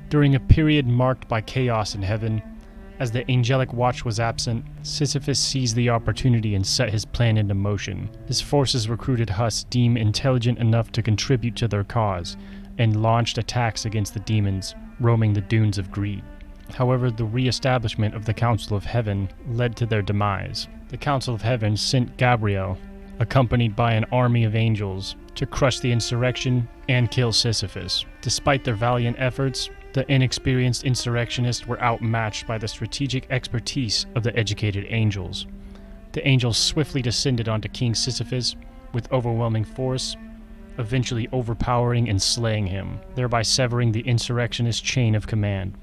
During a period marked by chaos in heaven, as the angelic watch was absent, Sisyphus seized the opportunity and set his plan into motion. His forces recruited Husks deemed intelligent enough to contribute to their cause, and launched attacks against the demons roaming the dunes of greed. However, the re-establishment of the Council of Heaven led to their demise. The Council of Heaven sent Gabriel, accompanied by an army of angels, to crush the insurrection and kill Sisyphus. Despite their valiant efforts, the inexperienced insurrectionists were outmatched by the strategic expertise of the educated angels. The angels swiftly descended onto King Sisyphus with overwhelming force, eventually overpowering and slaying him, thereby severing the insurrectionist chain of command.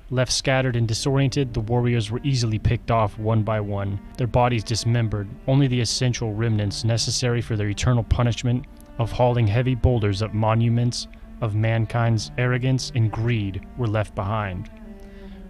Left scattered and disoriented, the warriors were easily picked off one by one, their bodies dismembered, only the essential remnants necessary for their eternal punishment of hauling heavy boulders up monuments of mankind's arrogance and greed were left behind.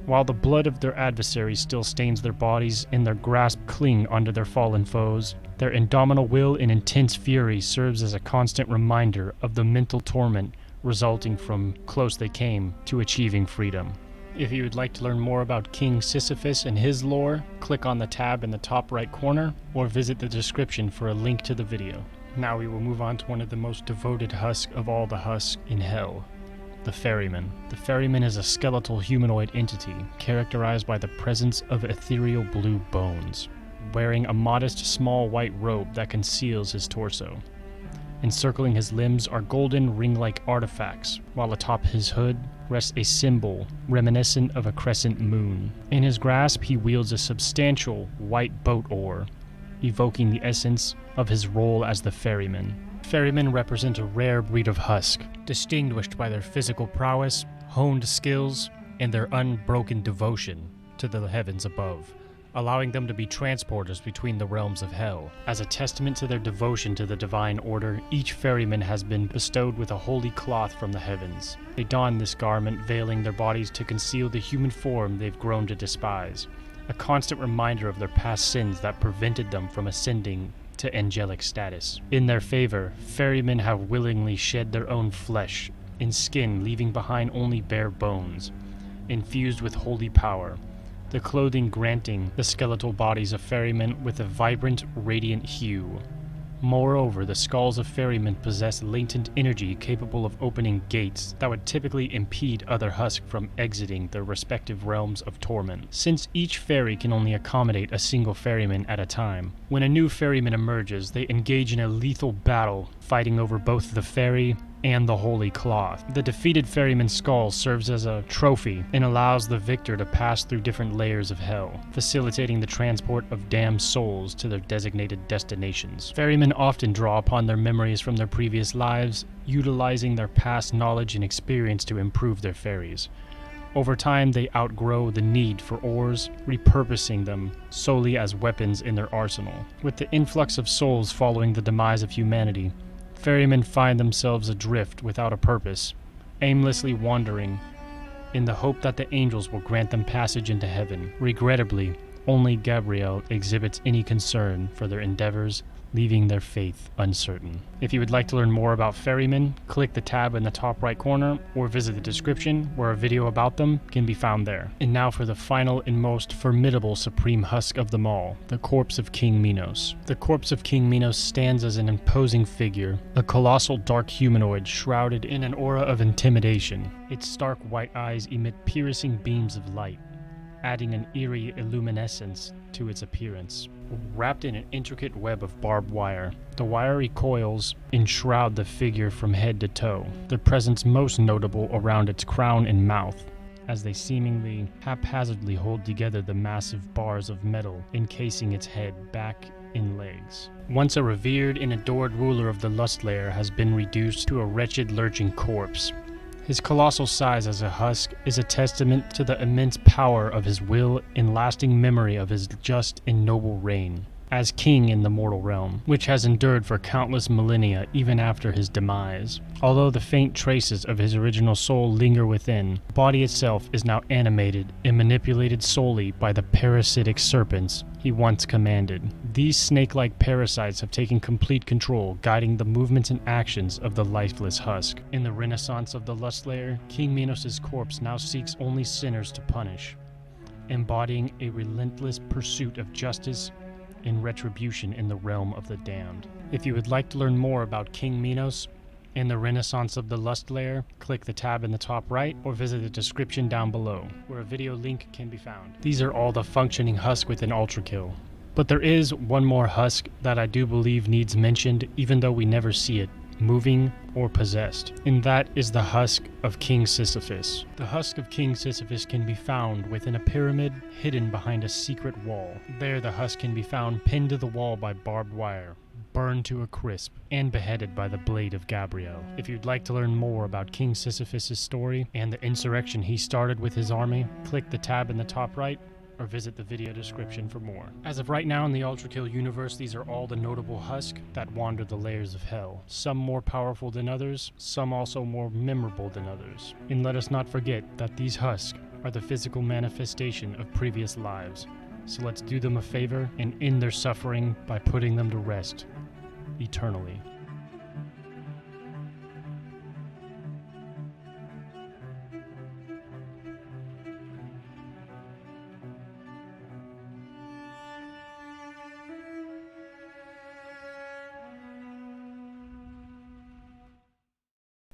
While the blood of their adversaries still stains their bodies and their grasp cling onto their fallen foes, their indomitable will and intense fury serves as a constant reminder of the mental torment resulting from close they came to achieving freedom. If you would like to learn more about King Sisyphus and his lore, click on the tab in the top right corner or visit the description for a link to the video. Now we will move on to one of the most devoted Husk of all the Husks in Hell, the Ferryman. The Ferryman is a skeletal humanoid entity characterized by the presence of ethereal blue bones, wearing a modest small white robe that conceals his torso. Encircling his limbs are golden ring-like artifacts, while atop his hood rests a symbol reminiscent of a crescent moon. In his grasp he wields a substantial white boat oar, evoking the essence of his role as the ferryman. Ferrymen represent a rare breed of Husk, distinguished by their physical prowess, honed skills, and their unbroken devotion to the heavens above, allowing them to be transporters between the realms of hell. As a testament to their devotion to the divine order, each ferryman has been bestowed with a holy cloth from the heavens. They don this garment, veiling their bodies to conceal the human form they've grown to despise, a constant reminder of their past sins that prevented them from ascending to angelic status. In their favor, ferrymen have willingly shed their own flesh and skin, leaving behind only bare bones, infused with holy power, the clothing granting the skeletal bodies of ferrymen with a vibrant, radiant hue. Moreover, the skulls of ferrymen possess latent energy capable of opening gates that would typically impede other Husk from exiting their respective realms of torment, since each ferry can only accommodate a single ferryman at a time. When a new ferryman emerges, they engage in a lethal battle, fighting over both the ferry and the holy cloth. The defeated ferryman's skull serves as a trophy and allows the victor to pass through different layers of hell, facilitating the transport of damned souls to their designated destinations. Ferrymen often draw upon their memories from their previous lives, utilizing their past knowledge and experience to improve their ferries. Over time, they outgrow the need for oars, repurposing them solely as weapons in their arsenal. With the influx of souls following the demise of humanity, ferrymen find themselves adrift without a purpose, aimlessly wandering in the hope that the angels will grant them passage into heaven. Regrettably, only Gabriel exhibits any concern for their endeavors, leaving their faith uncertain. If you would like to learn more about ferrymen, click the tab in the top right corner or visit the description where a video about them can be found there. And now for the final and most formidable supreme Husk of them all, the corpse of King Minos. The corpse of King Minos stands as an imposing figure, a colossal dark humanoid shrouded in an aura of intimidation. Its stark white eyes emit piercing beams of light, adding an eerie illuminescence to its appearance. Wrapped in an intricate web of barbed wire, the wiry coils enshroud the figure from head to toe, their presence most notable around its crown and mouth, as they seemingly haphazardly hold together the massive bars of metal encasing its head, back, and legs. Once a revered and adored ruler of the Lust Lair has been reduced to a wretched, lurching corpse. His colossal size as a Husk is a testament to the immense power of his will and lasting memory of his just and noble reign as king in the mortal realm, which has endured for countless millennia even after his demise. Although the faint traces of his original soul linger within, the body itself is now animated and manipulated solely by the parasitic serpents he once commanded. These snake-like parasites have taken complete control, guiding the movements and actions of the lifeless Husk. In the Renaissance of the Lust Lair, King Minos' corpse now seeks only sinners to punish, embodying a relentless pursuit of justice and retribution in the realm of the damned. If you would like to learn more about King Minos and the Renaissance of the Lust Lair, click the tab in the top right or visit the description down below, where a video link can be found. These are all the functioning Husk within ULTRAKILL. But there is one more Husk that I do believe needs mentioned, even though we never see it moving or possessed, and that is the Husk of King Sisyphus. The Husk of King Sisyphus can be found within a pyramid hidden behind a secret wall. There the Husk can be found pinned to the wall by barbed wire, burned to a crisp, and beheaded by the blade of Gabriel. If you'd like to learn more about King Sisyphus' story and the insurrection he started with his army, click the tab in the top right or visit the video description for more. As of right now in the ULTRAKILL universe, these are all the notable Husk that wander the layers of hell. Some more powerful than others, some also more memorable than others. And let us not forget that these Husk are the physical manifestation of previous lives. So let's do them a favor and end their suffering by putting them to rest eternally.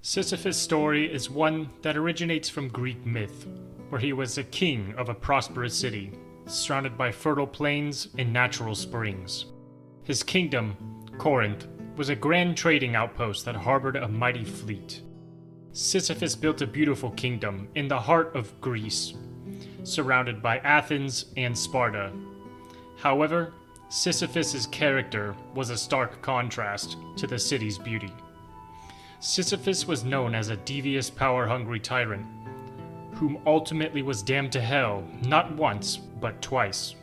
Sisyphus' story is one that originates from Greek myth, where he was a king of a prosperous city, surrounded by fertile plains and natural springs. His kingdom, Corinth, was a grand trading outpost that harbored a mighty fleet. Sisyphus built a beautiful kingdom in the heart of Greece, surrounded by Athens and Sparta. However, Sisyphus' character was a stark contrast to the city's beauty. Sisyphus was known as a devious, power-hungry tyrant, whom ultimately was damned to hell not once, but twice.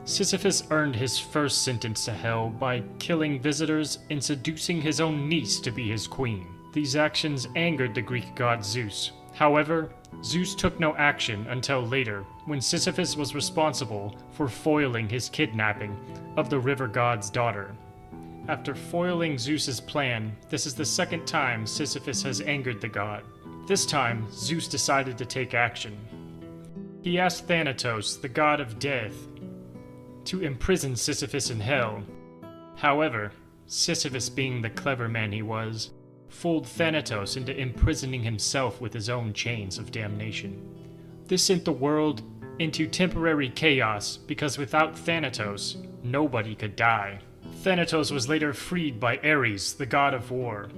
Sisyphus earned his first sentence to hell by killing visitors and seducing his own niece to be his queen. These actions angered the Greek god Zeus. However, Zeus took no action until later, when Sisyphus was responsible for foiling his kidnapping of the river god's daughter. After foiling Zeus's plan, this is the second time Sisyphus has angered the god. This time, Zeus decided to take action. He asked Thanatos, the god of death, to imprison Sisyphus in hell. However, Sisyphus, being the clever man he was, fooled Thanatos into imprisoning himself with his own chains of damnation. This sent the world into temporary chaos because without Thanatos, nobody could die. Thanatos was later freed by Ares, the god of war,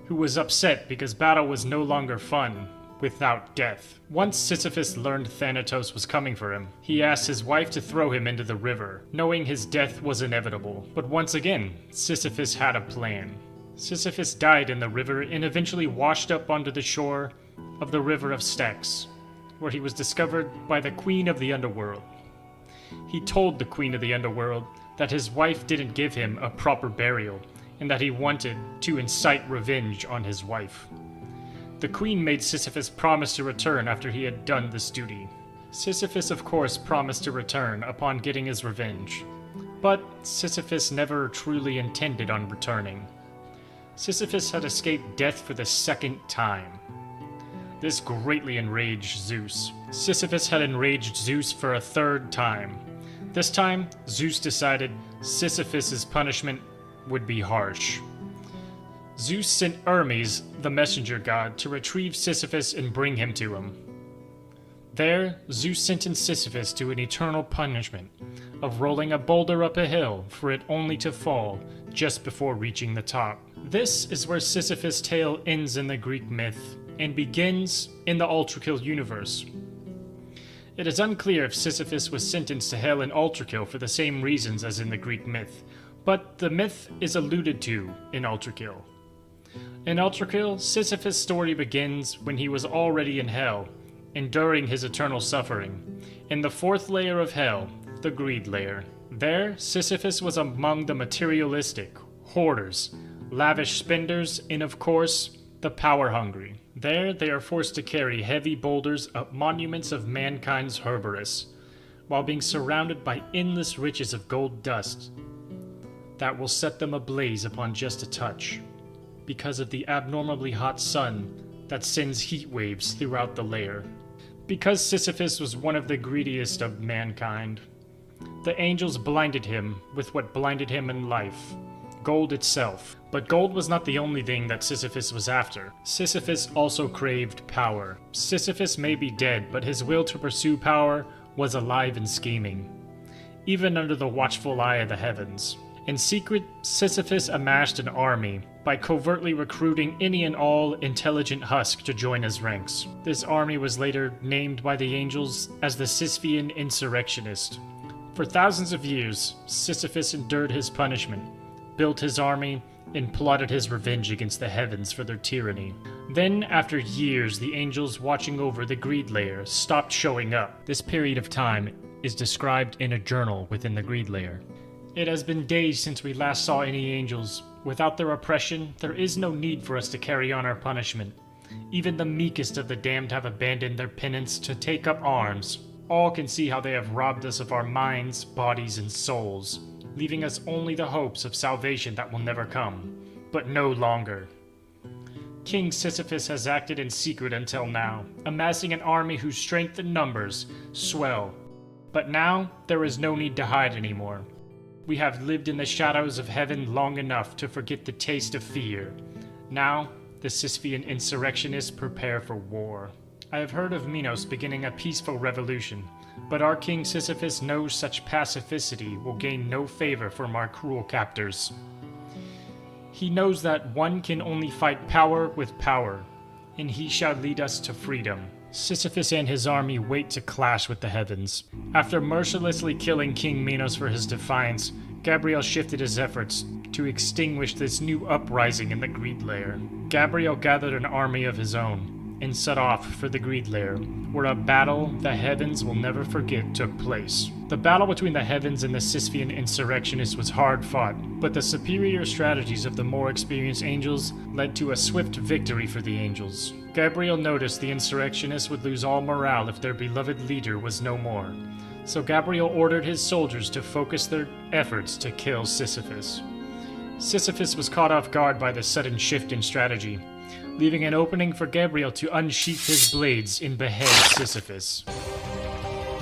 who was upset because battle was no longer fun without death. Once Sisyphus learned Thanatos was coming for him, he asked his wife to throw him into the river, knowing his death was inevitable. But once again, Sisyphus had a plan. Sisyphus died in the river and eventually washed up onto the shore of the river of Styx, where he was discovered by the Queen of the Underworld. He told the Queen of the Underworld that his wife didn't give him a proper burial, and that he wanted to incite revenge on his wife. The queen made Sisyphus promise to return after he had done this duty. Sisyphus, of course, promised to return upon getting his revenge, but Sisyphus never truly intended on returning. Sisyphus had escaped death for the second time. This greatly enraged Zeus. Sisyphus had enraged Zeus for a third time. This time, Zeus decided Sisyphus' punishment would be harsh. Zeus sent Hermes, the messenger god, to retrieve Sisyphus and bring him to him. There, Zeus sentenced Sisyphus to an eternal punishment of rolling a boulder up a hill for it only to fall just before reaching the top. This is where Sisyphus' tale ends in the Greek myth and begins in the ULTRAKILL universe. It is unclear if Sisyphus was sentenced to hell in ULTRAKILL for the same reasons as in the Greek myth, but the myth is alluded to in ULTRAKILL. In ULTRAKILL, Sisyphus' story begins when he was already in hell, enduring his eternal suffering, in the fourth layer of hell, the greed layer. There, Sisyphus was among the materialistic, hoarders, lavish spenders, and of course, the power-hungry. There, they are forced to carry heavy boulders up monuments of mankind's Cerberus, while being surrounded by endless riches of gold dust that will set them ablaze upon just a touch, because of the abnormally hot sun that sends heat waves throughout the layer. Because Sisyphus was one of the greediest of mankind, the angels blinded him with what blinded him in life, gold itself. But gold was not the only thing that Sisyphus was after. Sisyphus also craved power. Sisyphus may be dead, but his will to pursue power was alive and scheming, even under the watchful eye of the heavens. In secret, Sisyphus amassed an army by covertly recruiting any and all intelligent Husk to join his ranks. This army was later named by the angels as the Sisyphean Insurrectionist. For thousands of years, Sisyphus endured his punishment, built his army, and plotted his revenge against the heavens for their tyranny. Then, after years, the angels watching over the greed layer stopped showing up. This period of time is described in a journal within the Greed Layer. It has been days since we last saw any angels. Without their oppression, there is no need for us to carry on our punishment. Even the meekest of the damned have abandoned their penance to take up arms. All can see how they have robbed us of our minds, bodies, and souls, leaving us only the hopes of salvation that will never come, but no longer. King Sisyphus has acted in secret until now, amassing an army whose strength and numbers swell. But now, there is no need to hide anymore. We have lived in the shadows of heaven long enough to forget the taste of fear. Now, the Sisyphean insurrectionists prepare for war. I have heard of Minos beginning a peaceful revolution, but our King Sisyphus knows such pacificity will gain no favor from our cruel captors. He knows that one can only fight power with power, and he shall lead us to freedom. Sisyphus and his army wait to clash with the heavens. After mercilessly killing King Minos for his defiance, Gabriel shifted his efforts to extinguish this new uprising in the Greed Layer. Gabriel gathered an army of his own and set off for the Greed Layer, where a battle the heavens will never forget took place. The battle between the heavens and the Sisyphean insurrectionists was hard fought, but the superior strategies of the more experienced angels led to a swift victory for the angels. Gabriel noticed the insurrectionists would lose all morale if their beloved leader was no more, so Gabriel ordered his soldiers to focus their efforts to kill Sisyphus. Sisyphus was caught off guard by the sudden shift in strategy, leaving an opening for Gabriel to unsheath his blades and behead Sisyphus.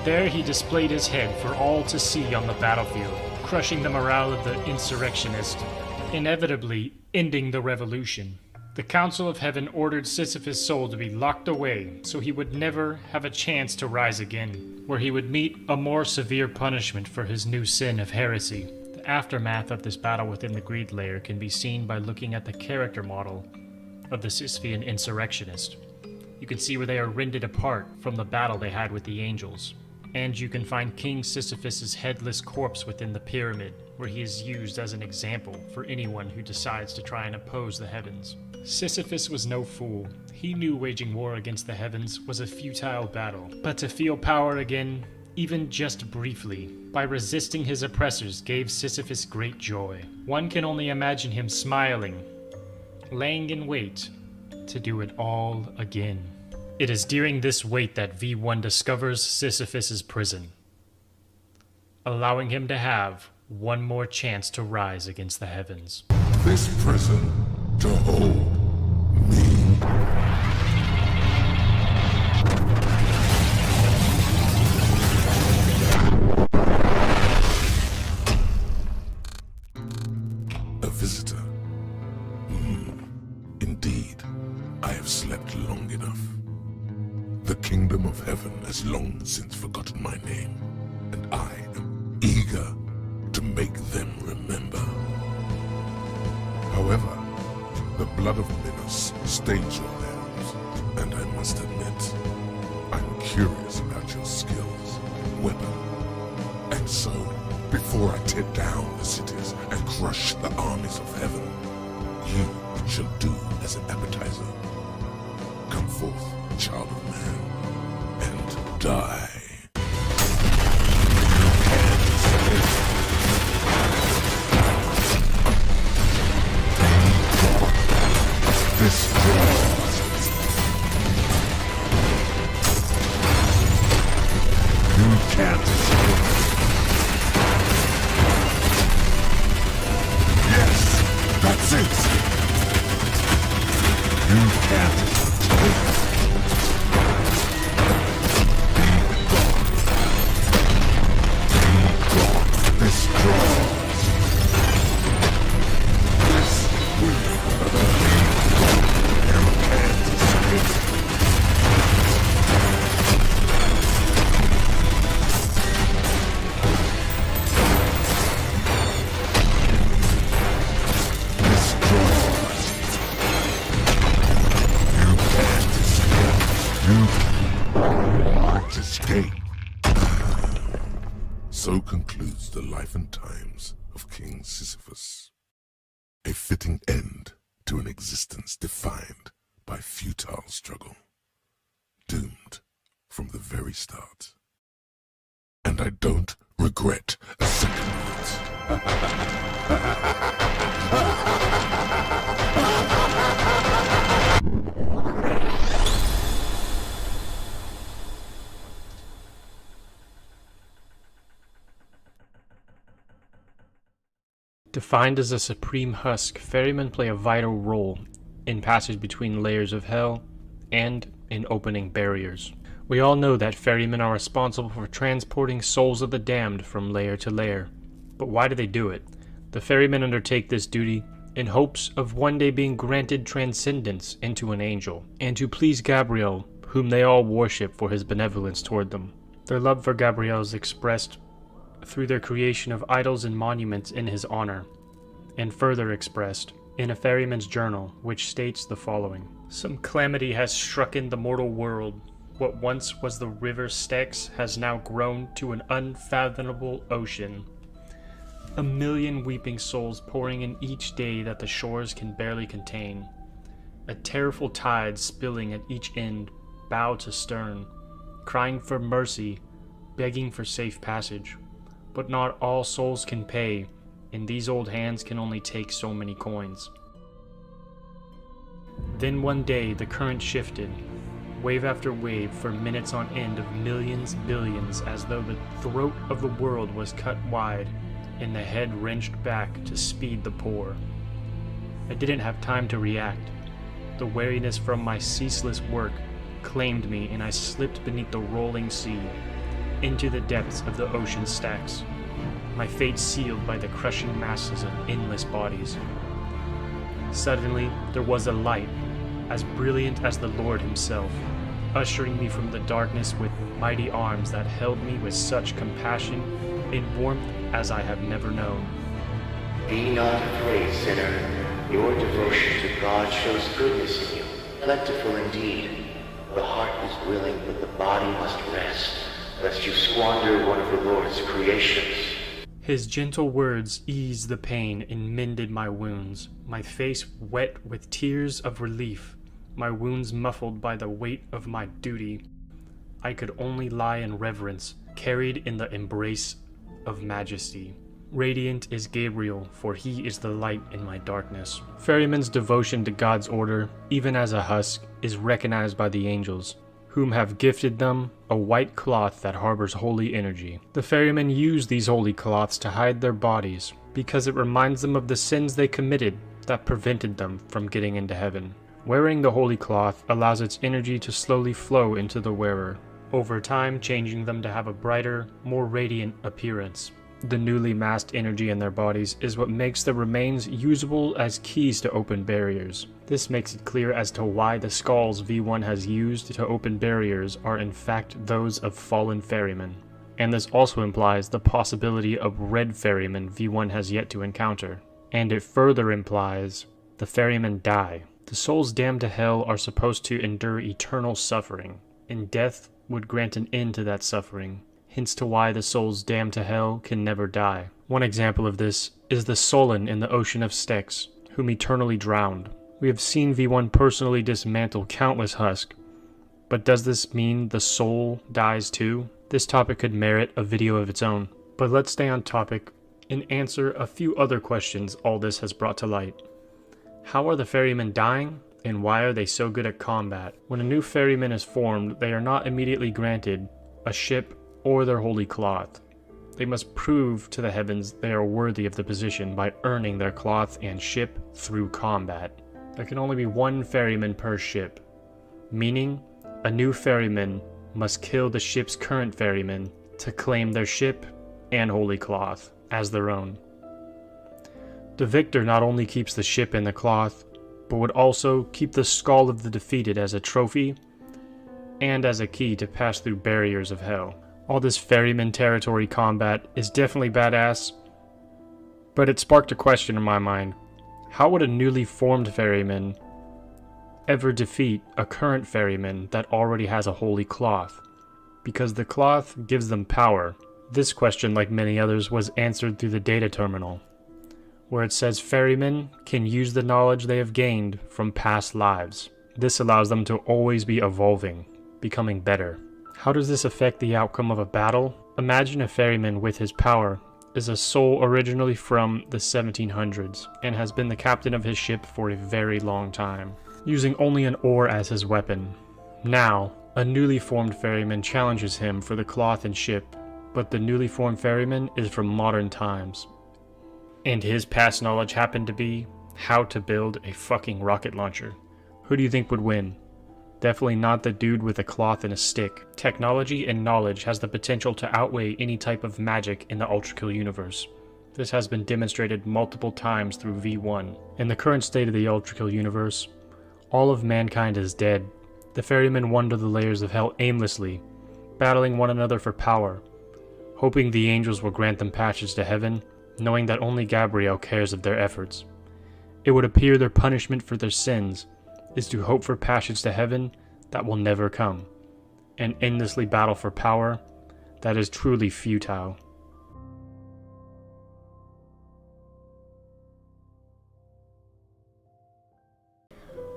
There he displayed his head for all to see on the battlefield, crushing the morale of the insurrectionists, inevitably ending the revolution. The Council of Heaven ordered Sisyphus' soul to be locked away so he would never have a chance to rise again, where he would meet a more severe punishment for his new sin of heresy. The aftermath of this battle within the Greed Layer can be seen by looking at the character model of the Sisyphean insurrectionist. You can see where they are rended apart from the battle they had with the angels. And you can find King Sisyphus' headless corpse within the pyramid, where he is used as an example for anyone who decides to try and oppose the heavens. Sisyphus was no fool. He knew waging war against the heavens was a futile battle. But to feel power again, even just briefly, by resisting his oppressors gave Sisyphus great joy. One can only imagine him smiling, laying in wait to do it all again. It is during this wait that V1 discovers Sisyphus' prison, allowing him to have one more chance to rise against the heavens. This prison to hold me. A visitor. Indeed, I have slept long enough. The kingdom of heaven has long since forgotten my name, and I am eager to make them remember. However, the blood of Minos stains your hands, and I must admit, I'm curious about your skills, weapon. And so, before I tear down the cities and crush the armies of heaven, you shall do as an appetizer. Come forth, child of man, and die. This draws. You can't escape. Yes, that's it. You can't escape. Be gone. This draws. This will. So concludes the life and times of King Sisyphus. A fitting end to an existence defined by futile struggle, doomed from the very start. And and I don't regret a second of it. Defined as a supreme husk, ferrymen play a vital role in passage between layers of hell and in opening barriers. We all know that ferrymen are responsible for transporting souls of the damned from layer to layer. But why do they do it? The ferrymen undertake this duty in hopes of one day being granted transcendence into an angel, and to please Gabriel, whom they all worship for his benevolence toward them. Their love for Gabriel is expressed through their creation of idols and monuments in his honor, and further expressed in a ferryman's journal, which states the following. Some calamity has struck in the mortal world. What once was the river Styx has now grown to an unfathomable ocean. 1,000,000 weeping souls pouring in each day that the shores can barely contain. A terrible tide spilling at each end, bow to stern, crying for mercy, begging for safe passage. But not all souls can pay, and these old hands can only take so many coins. Then one day the current shifted, wave after wave for minutes on end of millions, billions, as though the throat of the world was cut wide and the head wrenched back to speed the poor. I didn't have time to react. The weariness from my ceaseless work claimed me, and I slipped beneath the rolling sea into the depths of the ocean stacks, my fate sealed by the crushing masses of endless bodies. Suddenly, there was a light, as brilliant as the Lord himself, ushering me from the darkness with mighty arms that held me with such compassion and warmth as I have never known. Be not afraid, sinner. Your devotion to God shows goodness in you, plentiful indeed. The heart is willing, but the body must rest, lest you squander one of the Lord's creations. His gentle words eased the pain and mended my wounds, my face wet with tears of relief, my wounds muffled by the weight of my duty. I could only lie in reverence, carried in the embrace of majesty. Radiant is Gabriel, for he is the light in my darkness. Ferryman's devotion to God's order, even as a husk, is recognized by the angels, whom have gifted them a white cloth that harbors holy energy. The ferrymen use these holy cloths to hide their bodies, because it reminds them of the sins they committed that prevented them from getting into heaven. Wearing the holy cloth allows its energy to slowly flow into the wearer, over time changing them to have a brighter, more radiant appearance. The newly masked energy in their bodies is what makes the remains usable as keys to open barriers. This makes it clear as to why the skulls V1 has used to open barriers are in fact those of fallen ferrymen. And this also implies the possibility of red ferrymen V1 has yet to encounter. And it further implies the ferrymen die. The souls damned to hell are supposed to endure eternal suffering, and death would grant an end to that suffering. Hence to why the souls damned to hell can never die. One example of this is the Sullen in the ocean of Styx, whom eternally drowned. We have seen V1 personally dismantle countless Husk, but does this mean the soul dies too? This topic could merit a video of its own, but let's stay on topic and answer a few other questions all this has brought to light. How are the ferrymen dying, and why are they so good at combat? When a new ferryman is formed, they are not immediately granted a ship or their holy cloth. They must prove to the heavens they are worthy of the position by earning their cloth and ship through combat. There can only be one ferryman per ship, meaning a new ferryman must kill the ship's current ferryman to claim their ship and holy cloth as their own. The victor not only keeps the ship and the cloth, but would also keep the skull of the defeated as a trophy and as a key to pass through barriers of hell. All this ferryman territory combat is definitely badass, but it sparked a question in my mind. How would a newly formed ferryman ever defeat a current ferryman that already has a holy cloth? Because the cloth gives them power. This question, like many others, was answered through the data terminal, where it says ferrymen can use the knowledge they have gained from past lives. This allows them to always be evolving, becoming better. How does this affect the outcome of a battle? Imagine a ferryman with his power is a soul originally from the 1700s and has been the captain of his ship for a very long time, using only an oar as his weapon. Now, a newly formed ferryman challenges him for the cloth and ship, but the newly formed ferryman is from modern times, and his past knowledge happened to be how to build a fucking rocket launcher. Who do you think would win? Definitely not the dude with a cloth and a stick. Technology and knowledge has the potential to outweigh any type of magic in the ULTRAKILL universe. This has been demonstrated multiple times through V1. In the current state of the ULTRAKILL universe, all of mankind is dead. The ferrymen wander the layers of hell aimlessly, battling one another for power, hoping the angels will grant them passage to heaven, knowing that only Gabriel cares of their efforts. It would appear their punishment for their sins is to hope for passage to heaven that will never come, and endlessly battle for power that is truly futile.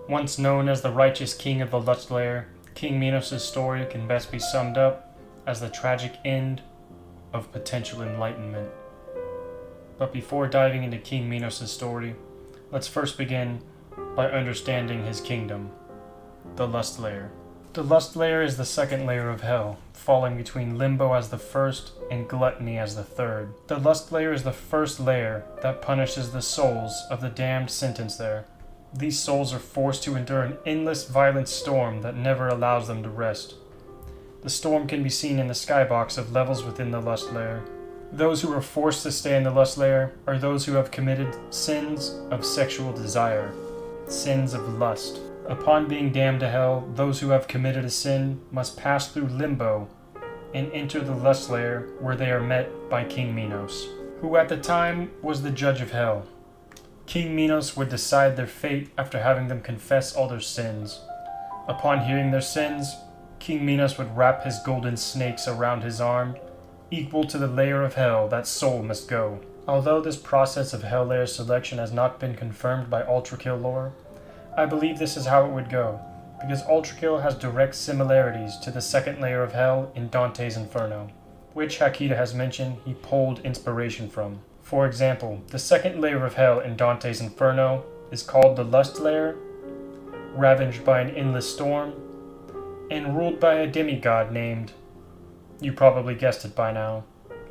Once known as the righteous king of the Lust Lair, King Minos' story can best be summed up as the tragic end of potential enlightenment. But before diving into King Minos' story, let's first begin by understanding his kingdom, the Lust Lair. The Lust Lair is the second layer of hell, falling between Limbo as the first and Gluttony as the third. The Lust Lair is the first layer that punishes the souls of the damned sentenced there. These souls are forced to endure an endless violent storm that never allows them to rest. The storm can be seen in the skybox of levels within the Lust Lair. Those who are forced to stay in the Lust Lair are those who have committed sins of sexual desire, sins of lust. Upon being damned to hell, those who have committed a sin must pass through Limbo and enter the Lust Lair, where they are met by King Minos, who at the time was the judge of hell. King Minos would decide their fate after having them confess all their sins. Upon hearing their sins, King Minos would wrap his golden snakes around his arm, equal to the layer of hell that soul must go. Although this process of hell layer selection has not been confirmed by ULTRAKILL lore, I believe this is how it would go, because ULTRAKILL has direct similarities to the second layer of hell in Dante's Inferno, which Hakita has mentioned he pulled inspiration from. For example, the second layer of hell in Dante's Inferno is called the Lust Lair, ravaged by an endless storm, and ruled by a demigod named, you probably guessed it by now,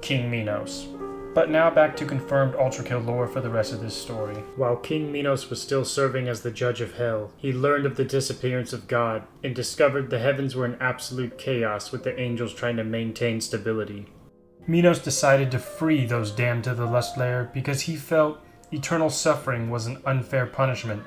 King Minos. But now back to confirmed ULTRAKILL lore for the rest of this story. While King Minos was still serving as the judge of hell, he learned of the disappearance of God and discovered the heavens were in absolute chaos with the angels trying to maintain stability. Minos decided to free those damned to the Lust Lair because he felt eternal suffering was an unfair punishment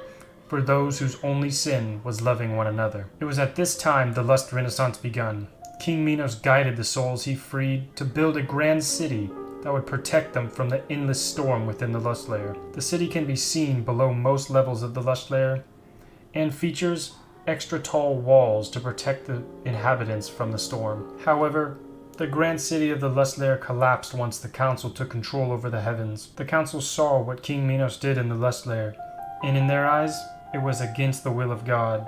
for those whose only sin was loving one another. It was at this time the Lust Renaissance begun. King Minos guided the souls he freed to build a grand city that would protect them from the endless storm within the Lust Lair. The city can be seen below most levels of the Lust Lair and features extra tall walls to protect the inhabitants from the storm. However, the grand city of the Lust Lair collapsed once the council took control over the heavens. The council saw what King Minos did in the Lust Lair, and in their eyes, it was against the will of God.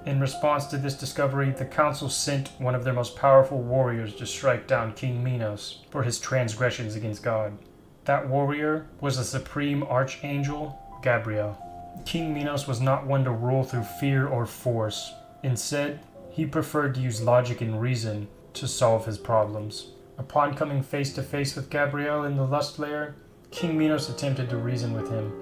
In response to this discovery, the council sent one of their most powerful warriors to strike down King Minos for his transgressions against God. That warrior was the supreme archangel, Gabriel. King Minos was not one to rule through fear or force. Instead, he preferred to use logic and reason to solve his problems. Upon coming face to face with Gabriel in the Lust Lair, King Minos attempted to reason with him,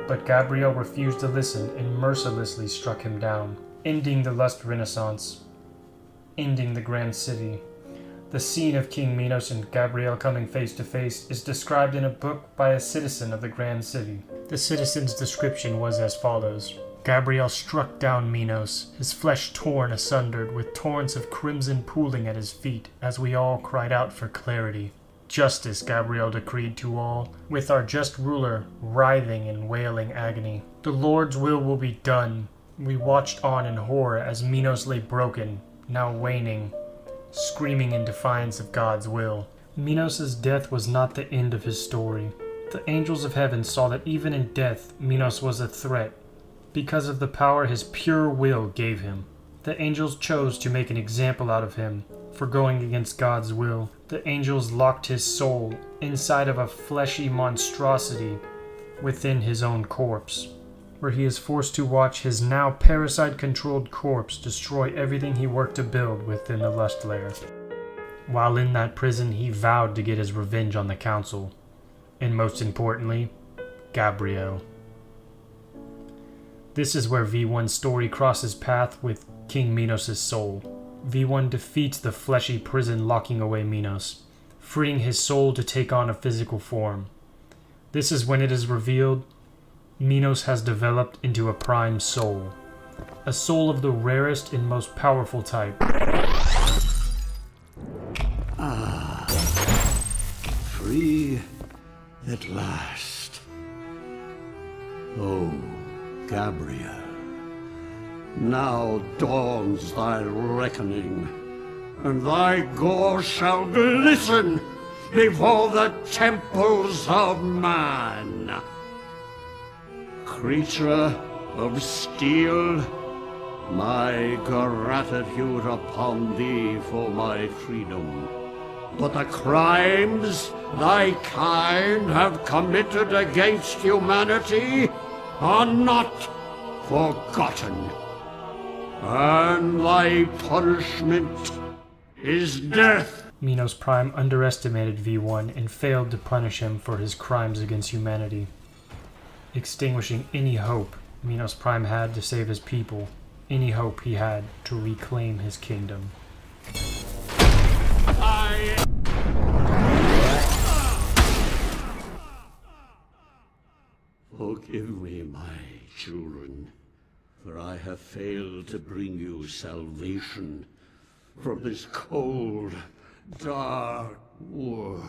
but Gabriel refused to listen and mercilessly struck him down, ending the Lust Renaissance, ending the Grand City. The scene of King Minos and Gabriel coming face to face is described in a book by a citizen of the Grand City. The citizen's description was as follows. Gabriel struck down Minos, his flesh torn asunder, with torrents of crimson pooling at his feet, as we all cried out for clarity. Justice, Gabriel decreed to all, with our just ruler writhing in wailing agony. The Lord's will be done. We watched on in horror as Minos lay broken, now waning, screaming in defiance of God's will. Minos' death was not the end of his story. The angels of heaven saw that even in death, Minos was a threat, because of the power his pure will gave him. The angels chose to make an example out of him for going against God's will. The angels locked his soul inside of a fleshy monstrosity within his own corpse, where he is forced to watch his now parasite-controlled corpse destroy everything he worked to build within the lust layer. While in that prison, he vowed to get his revenge on the council, and most importantly, Gabriel. This is where V1's story crosses path with King Minos' soul. V1 defeats the fleshy prison locking away Minos, freeing his soul to take on a physical form. This is when it is revealed Minos has developed into a prime soul, a soul of the rarest and most powerful type. Free at last. Oh, Gabriel. Now dawns thy reckoning, and thy gore shall glisten before the temples of man. Creature of steel, my gratitude upon thee for my freedom. But the crimes thy kind have committed against humanity are not forgotten. And thy punishment is death. Minos Prime underestimated V1 and failed to punish him for his crimes against humanity, extinguishing any hope Minos Prime had to save his people, any hope he had to reclaim his kingdom. Forgive me, my children, for I have failed to bring you salvation from this cold, dark world.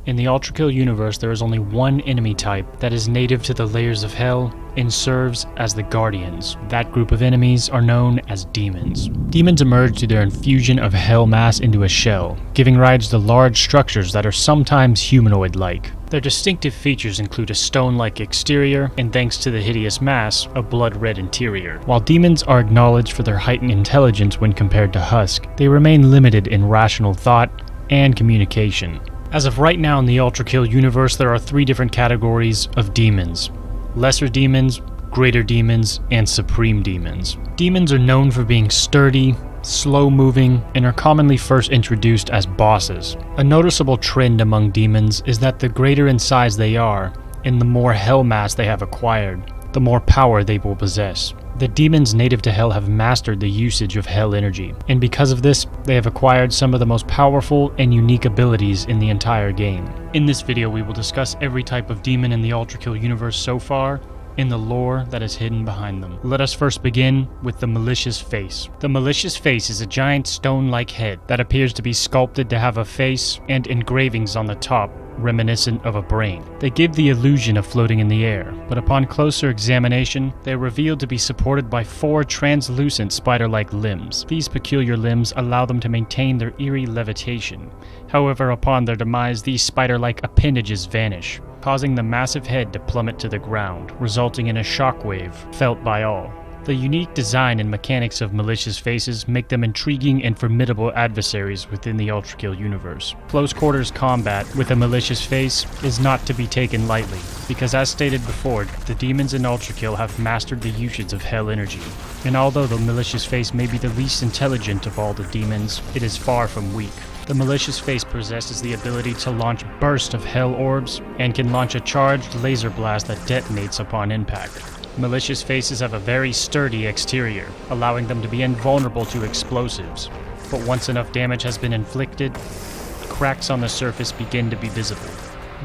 In the ULTRAKILL universe, there is only one enemy type that is native to the layers of hell and serves as the Guardians. That group of enemies are known as demons. Demons emerge through their infusion of hell mass into a shell, giving rise to large structures that are sometimes humanoid-like. Their distinctive features include a stone-like exterior, and thanks to the Hideous Mass, a blood-red interior. While demons are acknowledged for their heightened intelligence when compared to Husk, they remain limited in rational thought and communication. As of right now in the ULTRAKILL universe, there are 3 different categories of demons: lesser demons, greater demons, and supreme demons. Demons are known for being sturdy, slow-moving, and are commonly first introduced as bosses. A noticeable trend among demons is that the greater in size they are, and the more hell mass they have acquired, the more power they will possess. The demons native to hell have mastered the usage of hell energy, and because of this, they have acquired some of the most powerful and unique abilities in the entire game. In this video, we will discuss every type of demon in the ULTRAKILL universe so far, and the lore that is hidden behind them. Let us first begin with the Malicious Face. The Malicious Face is a giant stone-like head that appears to be sculpted to have a face and engravings on the top reminiscent of a brain. They give the illusion of floating in the air, but upon closer examination, they are revealed to be supported by 4 translucent spider-like limbs. These peculiar limbs allow them to maintain their eerie levitation. However, upon their demise, these spider-like appendages vanish, causing the massive head to plummet to the ground, resulting in a shockwave felt by all. The unique design and mechanics of Malicious Faces make them intriguing and formidable adversaries within the ULTRAKILL universe. Close quarters combat with a Malicious Face is not to be taken lightly, because as stated before, the demons in ULTRAKILL have mastered the usage of hell energy. And although the Malicious Face may be the least intelligent of all the demons, it is far from weak. The Malicious Face possesses the ability to launch bursts of hell orbs, and can launch a charged laser blast that detonates upon impact. Malicious Faces have a very sturdy exterior, allowing them to be invulnerable to explosives. But once enough damage has been inflicted, cracks on the surface begin to be visible.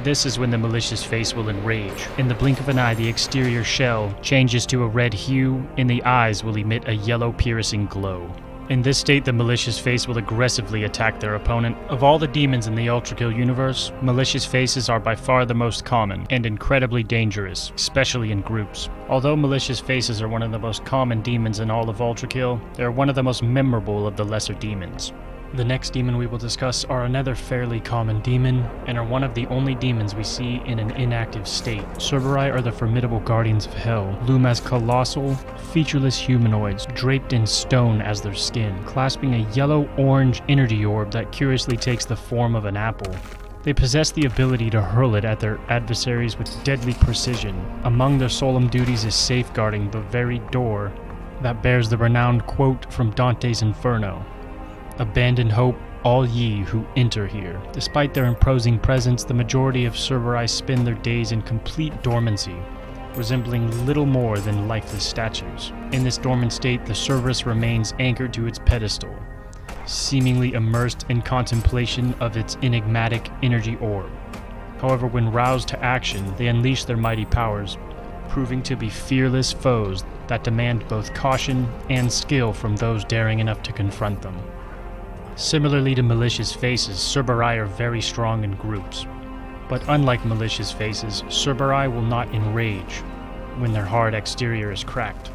This is when the Malicious Face will enrage. In the blink of an eye, the exterior shell changes to a red hue, and the eyes will emit a yellow piercing glow. In this state, the Malicious Face will aggressively attack their opponent. Of all the demons in the ULTRAKILL universe, Malicious Faces are by far the most common, and incredibly dangerous, especially in groups. Although Malicious Faces are one of the most common demons in all of ULTRAKILL, they are one of the most memorable of the lesser demons. The next demon we will discuss are another fairly common demon, and are one of the only demons we see in an inactive state. Cerberus are the formidable guardians of hell, loom as colossal, featureless humanoids, draped in stone as their skin, clasping a yellow-orange energy orb that curiously takes the form of an apple. They possess the ability to hurl it at their adversaries with deadly precision. Among their solemn duties is safeguarding the very door that bears the renowned quote from Dante's Inferno: "Abandon hope, all ye who enter here." Despite their imposing presence, the majority of Cerberus spend their days in complete dormancy, resembling little more than lifeless statues. In this dormant state, the Cerberus remains anchored to its pedestal, seemingly immersed in contemplation of its enigmatic energy orb. However, when roused to action, they unleash their mighty powers, proving to be fearless foes that demand both caution and skill from those daring enough to confront them. Similarly to Malicious Faces, Cerberus are very strong in groups. But unlike Malicious Faces, Cerberus will not enrage when their hard exterior is cracked.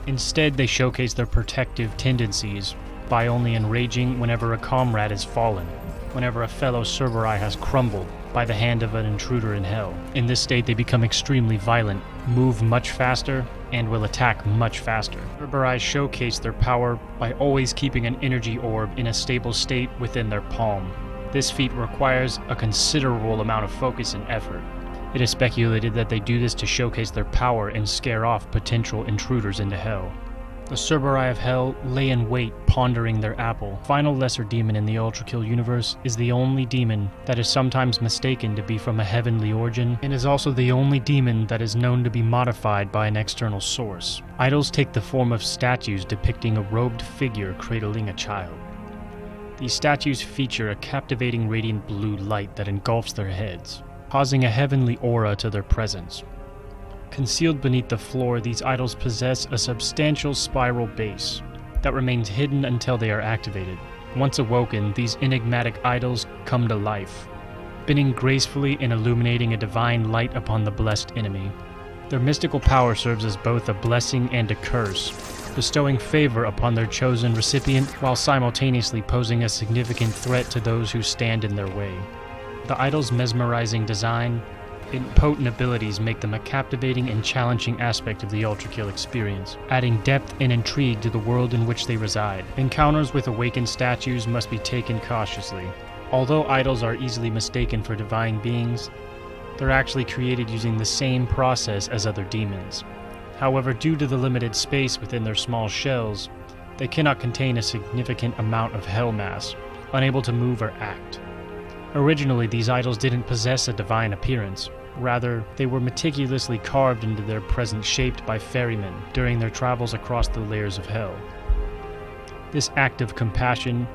Instead, they showcase their protective tendencies by only enraging whenever a comrade has fallen, whenever a fellow Cerberus has crumbled by the hand of an intruder in hell. In this state, they become extremely violent, move much faster, and will attack much faster. Cerberus showcase their power by always keeping an energy orb in a stable state within their palm. This feat requires a considerable amount of focus and effort. It is speculated that they do this to showcase their power and scare off potential intruders into hell. The Cerberus of hell lay in wait, pondering their apple. Final lesser demon in the ULTRAKILL universe is the only demon that is sometimes mistaken to be from a heavenly origin, and is also the only demon that is known to be modified by an external source. Idols take the form of statues depicting a robed figure cradling a child. These statues feature a captivating radiant blue light that engulfs their heads, causing a heavenly aura to their presence. Concealed beneath the floor, these idols possess a substantial spiral base that remains hidden until they are activated. Once awoken, these enigmatic idols come to life, spinning gracefully and illuminating a divine light upon the blessed enemy. Their mystical power serves as both a blessing and a curse, bestowing favor upon their chosen recipient while simultaneously posing a significant threat to those who stand in their way. The idol's mesmerizing design and potent abilities make them a captivating and challenging aspect of the ULTRAKILL experience, adding depth and intrigue to the world in which they reside. Encounters with awakened statues must be taken cautiously. Although idols are easily mistaken for divine beings, they're actually created using the same process as other demons. However, due to the limited space within their small shells, they cannot contain a significant amount of hell mass, unable to move or act. Originally, these idols didn't possess a divine appearance. Rather, they were meticulously carved into their present shape by ferrymen during their travels across the layers of hell. This act of compassion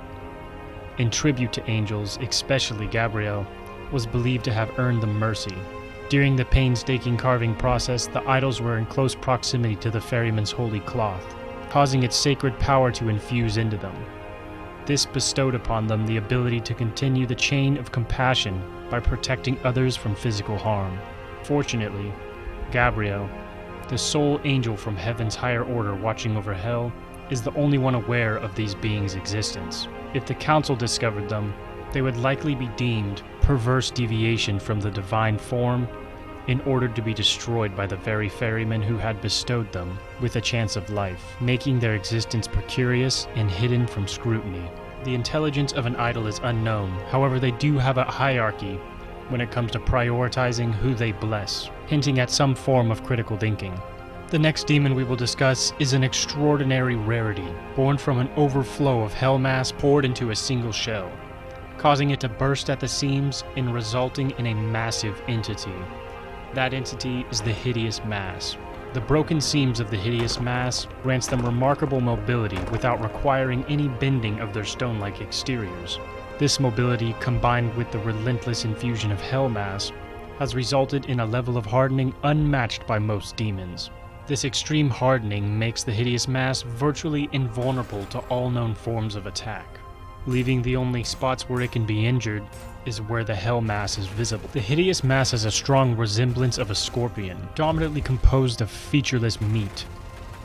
and tribute to angels, especially Gabriel, was believed to have earned them mercy. During the painstaking carving process, the idols were in close proximity to the ferryman's holy cloth, causing its sacred power to infuse into them. This bestowed upon them the ability to continue the chain of compassion by protecting others from physical harm. Fortunately, Gabriel, the sole angel from heaven's higher order watching over hell, is the only one aware of these beings' existence. If the council discovered them, they would likely be deemed perverse deviation from the divine form in order to be destroyed by the very ferrymen who had bestowed them with a chance of life, making their existence precarious and hidden from scrutiny. The intelligence of an idol is unknown, however they do have a hierarchy when it comes to prioritizing who they bless, hinting at some form of critical thinking. The next demon we will discuss is an extraordinary rarity, born from an overflow of hell mass poured into a single shell, causing it to burst at the seams and resulting in a massive entity. That entity is the Hideous Mass. The broken seams of the Hideous Mass grants them remarkable mobility without requiring any bending of their stone-like exteriors. This mobility, combined with the relentless infusion of Hell Mass, has resulted in a level of hardening unmatched by most demons. This extreme hardening makes the Hideous Mass virtually invulnerable to all known forms of attack, leaving the only spots where it can be injured is where the Hell Mass is visible. The Hideous Mass has a strong resemblance of a scorpion, dominantly composed of featureless meat.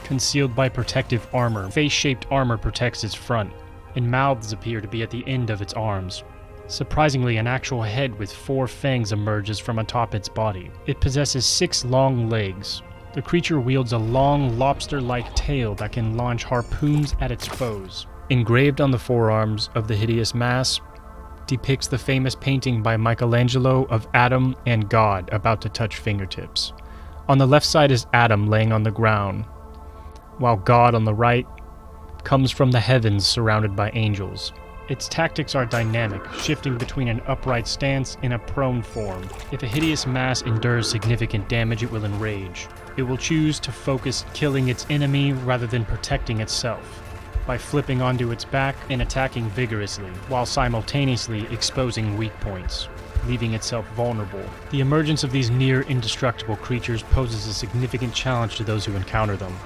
Concealed by protective armor, face-shaped armor protects its front, and mouths appear to be at the end of its arms. Surprisingly, an actual head with 4 fangs emerges from atop its body. It possesses 6 long legs. The creature wields a long, lobster-like tail that can launch harpoons at its foes. Engraved on the forearms of the Hideous Mass depicts the famous painting by Michelangelo of Adam and God about to touch fingertips. On the left side is Adam laying on the ground, while God on the right comes from the heavens surrounded by angels. Its tactics are dynamic, shifting between an upright stance and a prone form. If a Hideous Mass endures significant damage, it will enrage. It will choose to focus killing its enemy rather than protecting itself, by flipping onto its back and attacking vigorously, while simultaneously exposing weak points, leaving itself vulnerable. The emergence of these near indestructible creatures poses a significant challenge to those who encounter them,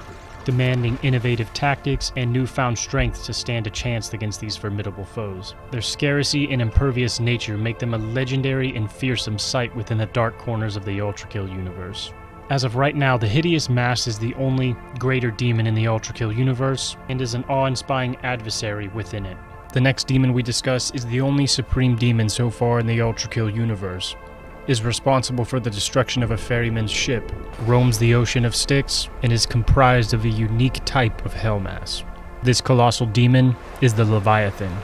demanding innovative tactics and newfound strength to stand a chance against these formidable foes. Their scarcity and impervious nature make them a legendary and fearsome sight within the dark corners of the ULTRAKILL universe. As of right now, the Hideous Mass is the only greater demon in the ULTRAKILL universe, and is an awe-inspiring adversary within it. The next demon we discuss is the only supreme demon so far in the ULTRAKILL universe, is responsible for the destruction of a ferryman's ship, roams the ocean of Styx, and is comprised of a unique type of Hell Mass. This colossal demon is the Leviathan.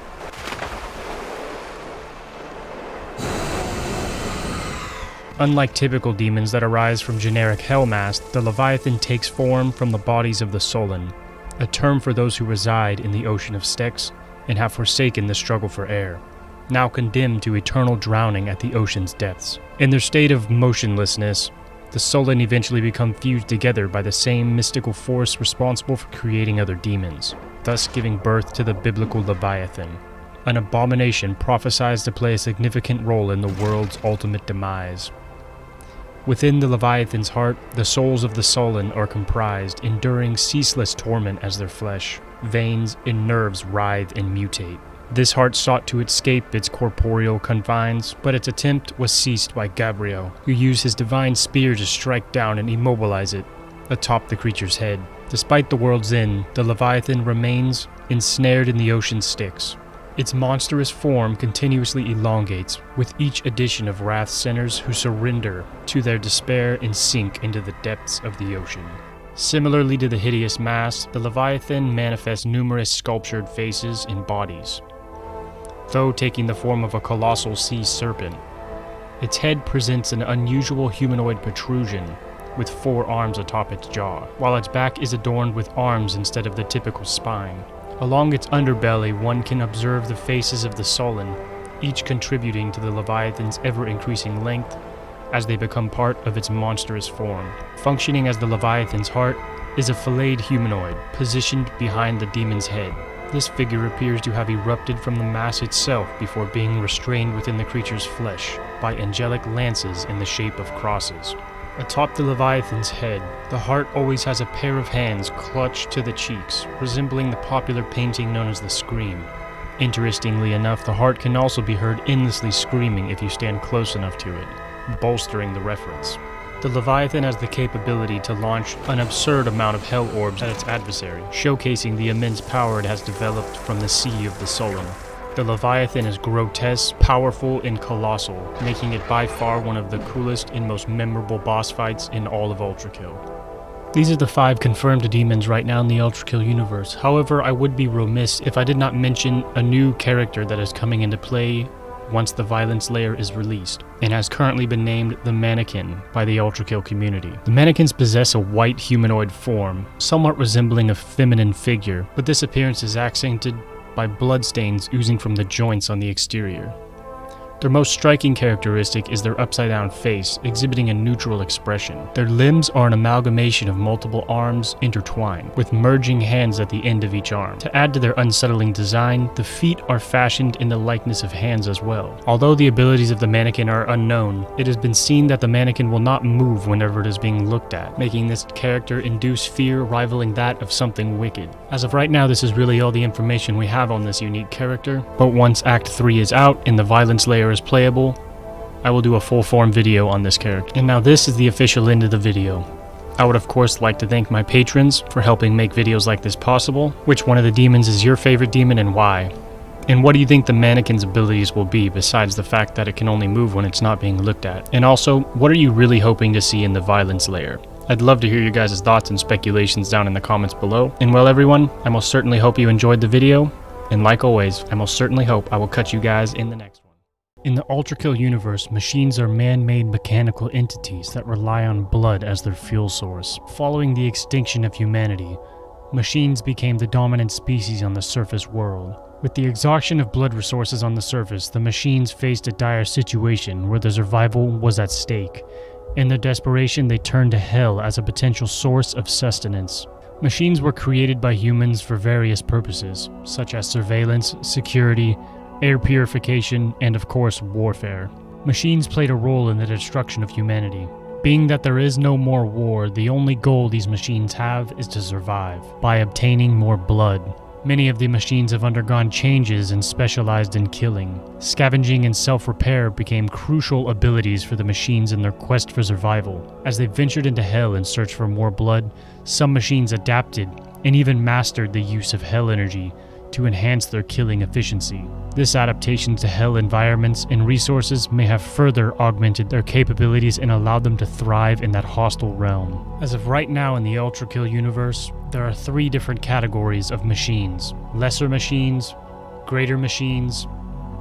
Unlike typical demons that arise from generic Hell Mass, the Leviathan takes form from the bodies of the Sullen, a term for those who reside in the ocean of Styx and have forsaken the struggle for air, now condemned to eternal drowning at the ocean's depths. In their state of motionlessness, the Sullen eventually become fused together by the same mystical force responsible for creating other demons, thus giving birth to the biblical Leviathan, an abomination prophesied to play a significant role in the world's ultimate demise. Within the Leviathan's heart, the souls of the Sullen are comprised, enduring ceaseless torment as their flesh, veins, and nerves writhe and mutate. This heart sought to escape its corporeal confines, but its attempt was ceased by Gabriel, who used his divine spear to strike down and immobilize it atop the creature's head. Despite the world's end, the Leviathan remains ensnared in the ocean Styx. Its monstrous form continuously elongates with each addition of Wrath's sinners who surrender to their despair and sink into the depths of the ocean. Similarly to the Hideous Mass, the Leviathan manifests numerous sculptured faces and bodies, though taking the form of a colossal sea serpent. Its head presents an unusual humanoid protrusion with 4 arms atop its jaw, while its back is adorned with arms instead of the typical spine. Along its underbelly, one can observe the faces of the Sullen, each contributing to the Leviathan's ever-increasing length as they become part of its monstrous form. Functioning as the Leviathan's heart is a filleted humanoid, positioned behind the demon's head. This figure appears to have erupted from the mass itself before being restrained within the creature's flesh by angelic lances in the shape of crosses. Atop the Leviathan's head, the heart always has a pair of hands clutched to the cheeks, resembling the popular painting known as the Scream. Interestingly enough, the heart can also be heard endlessly screaming if you stand close enough to it, bolstering the reference. The Leviathan has the capability to launch an absurd amount of hell orbs at its adversary, showcasing the immense power it has developed from the sea of the Sullen. The Leviathan is grotesque, powerful, and colossal, making it by far one of the coolest and most memorable boss fights in all of ULTRAKILL. These are the 5 confirmed demons right now in the ULTRAKILL universe. However, I would be remiss if I did not mention a new character that is coming into play once the Violence Layer is released, and has currently been named the Mannequin by the ULTRAKILL community. The Mannequins possess a white humanoid form, somewhat resembling a feminine figure, but this appearance is accented by bloodstains oozing from the joints on the exterior. Their most striking characteristic is their upside-down face, exhibiting a neutral expression. Their limbs are an amalgamation of multiple arms intertwined, with merging hands at the end of each arm. To add to their unsettling design, the feet are fashioned in the likeness of hands as well. Although the abilities of the mannequin are unknown, it has been seen that the mannequin will not move whenever it is being looked at, making this character induce fear rivaling that of something wicked. As of right now, this is really all the information we have on this unique character, but once Act 3 is out and the violence layer is playable, I will do a full-form video on this character. And now this is the official end of the video. I would of course like to thank my patrons for helping make videos like this possible. Which one of the demons is your favorite demon and why? And what do you think the mannequin's abilities will be besides the fact that it can only move when it's not being looked at? And also, what are you really hoping to see in the violence layer? I'd love to hear your guys' thoughts and speculations down in the comments below. And well everyone, I most certainly hope you enjoyed the video. And like always, I most certainly hope I will catch you guys in the next one. In the ULTRAKILL universe, machines are man-made mechanical entities that rely on blood as their fuel source. Following the extinction of humanity, machines became the dominant species on the surface world. With the exhaustion of blood resources on the surface, the machines faced a dire situation where their survival was at stake. In their desperation, they turned to hell as a potential source of sustenance. Machines were created by humans for various purposes, such as surveillance, security, air purification, and of course, warfare. Machines played a role in the destruction of humanity. Being that there is no more war, the only goal these machines have is to survive, by obtaining more blood. Many of the machines have undergone changes and specialized in killing. Scavenging and self-repair became crucial abilities for the machines in their quest for survival. As they ventured into hell in search for more blood, some machines adapted and even mastered the use of hell energy to enhance their killing efficiency. This adaptation to hell environments and resources may have further augmented their capabilities and allowed them to thrive in that hostile realm. As of right now in the ULTRAKILL universe, there are 3 different categories of machines: lesser machines, greater machines,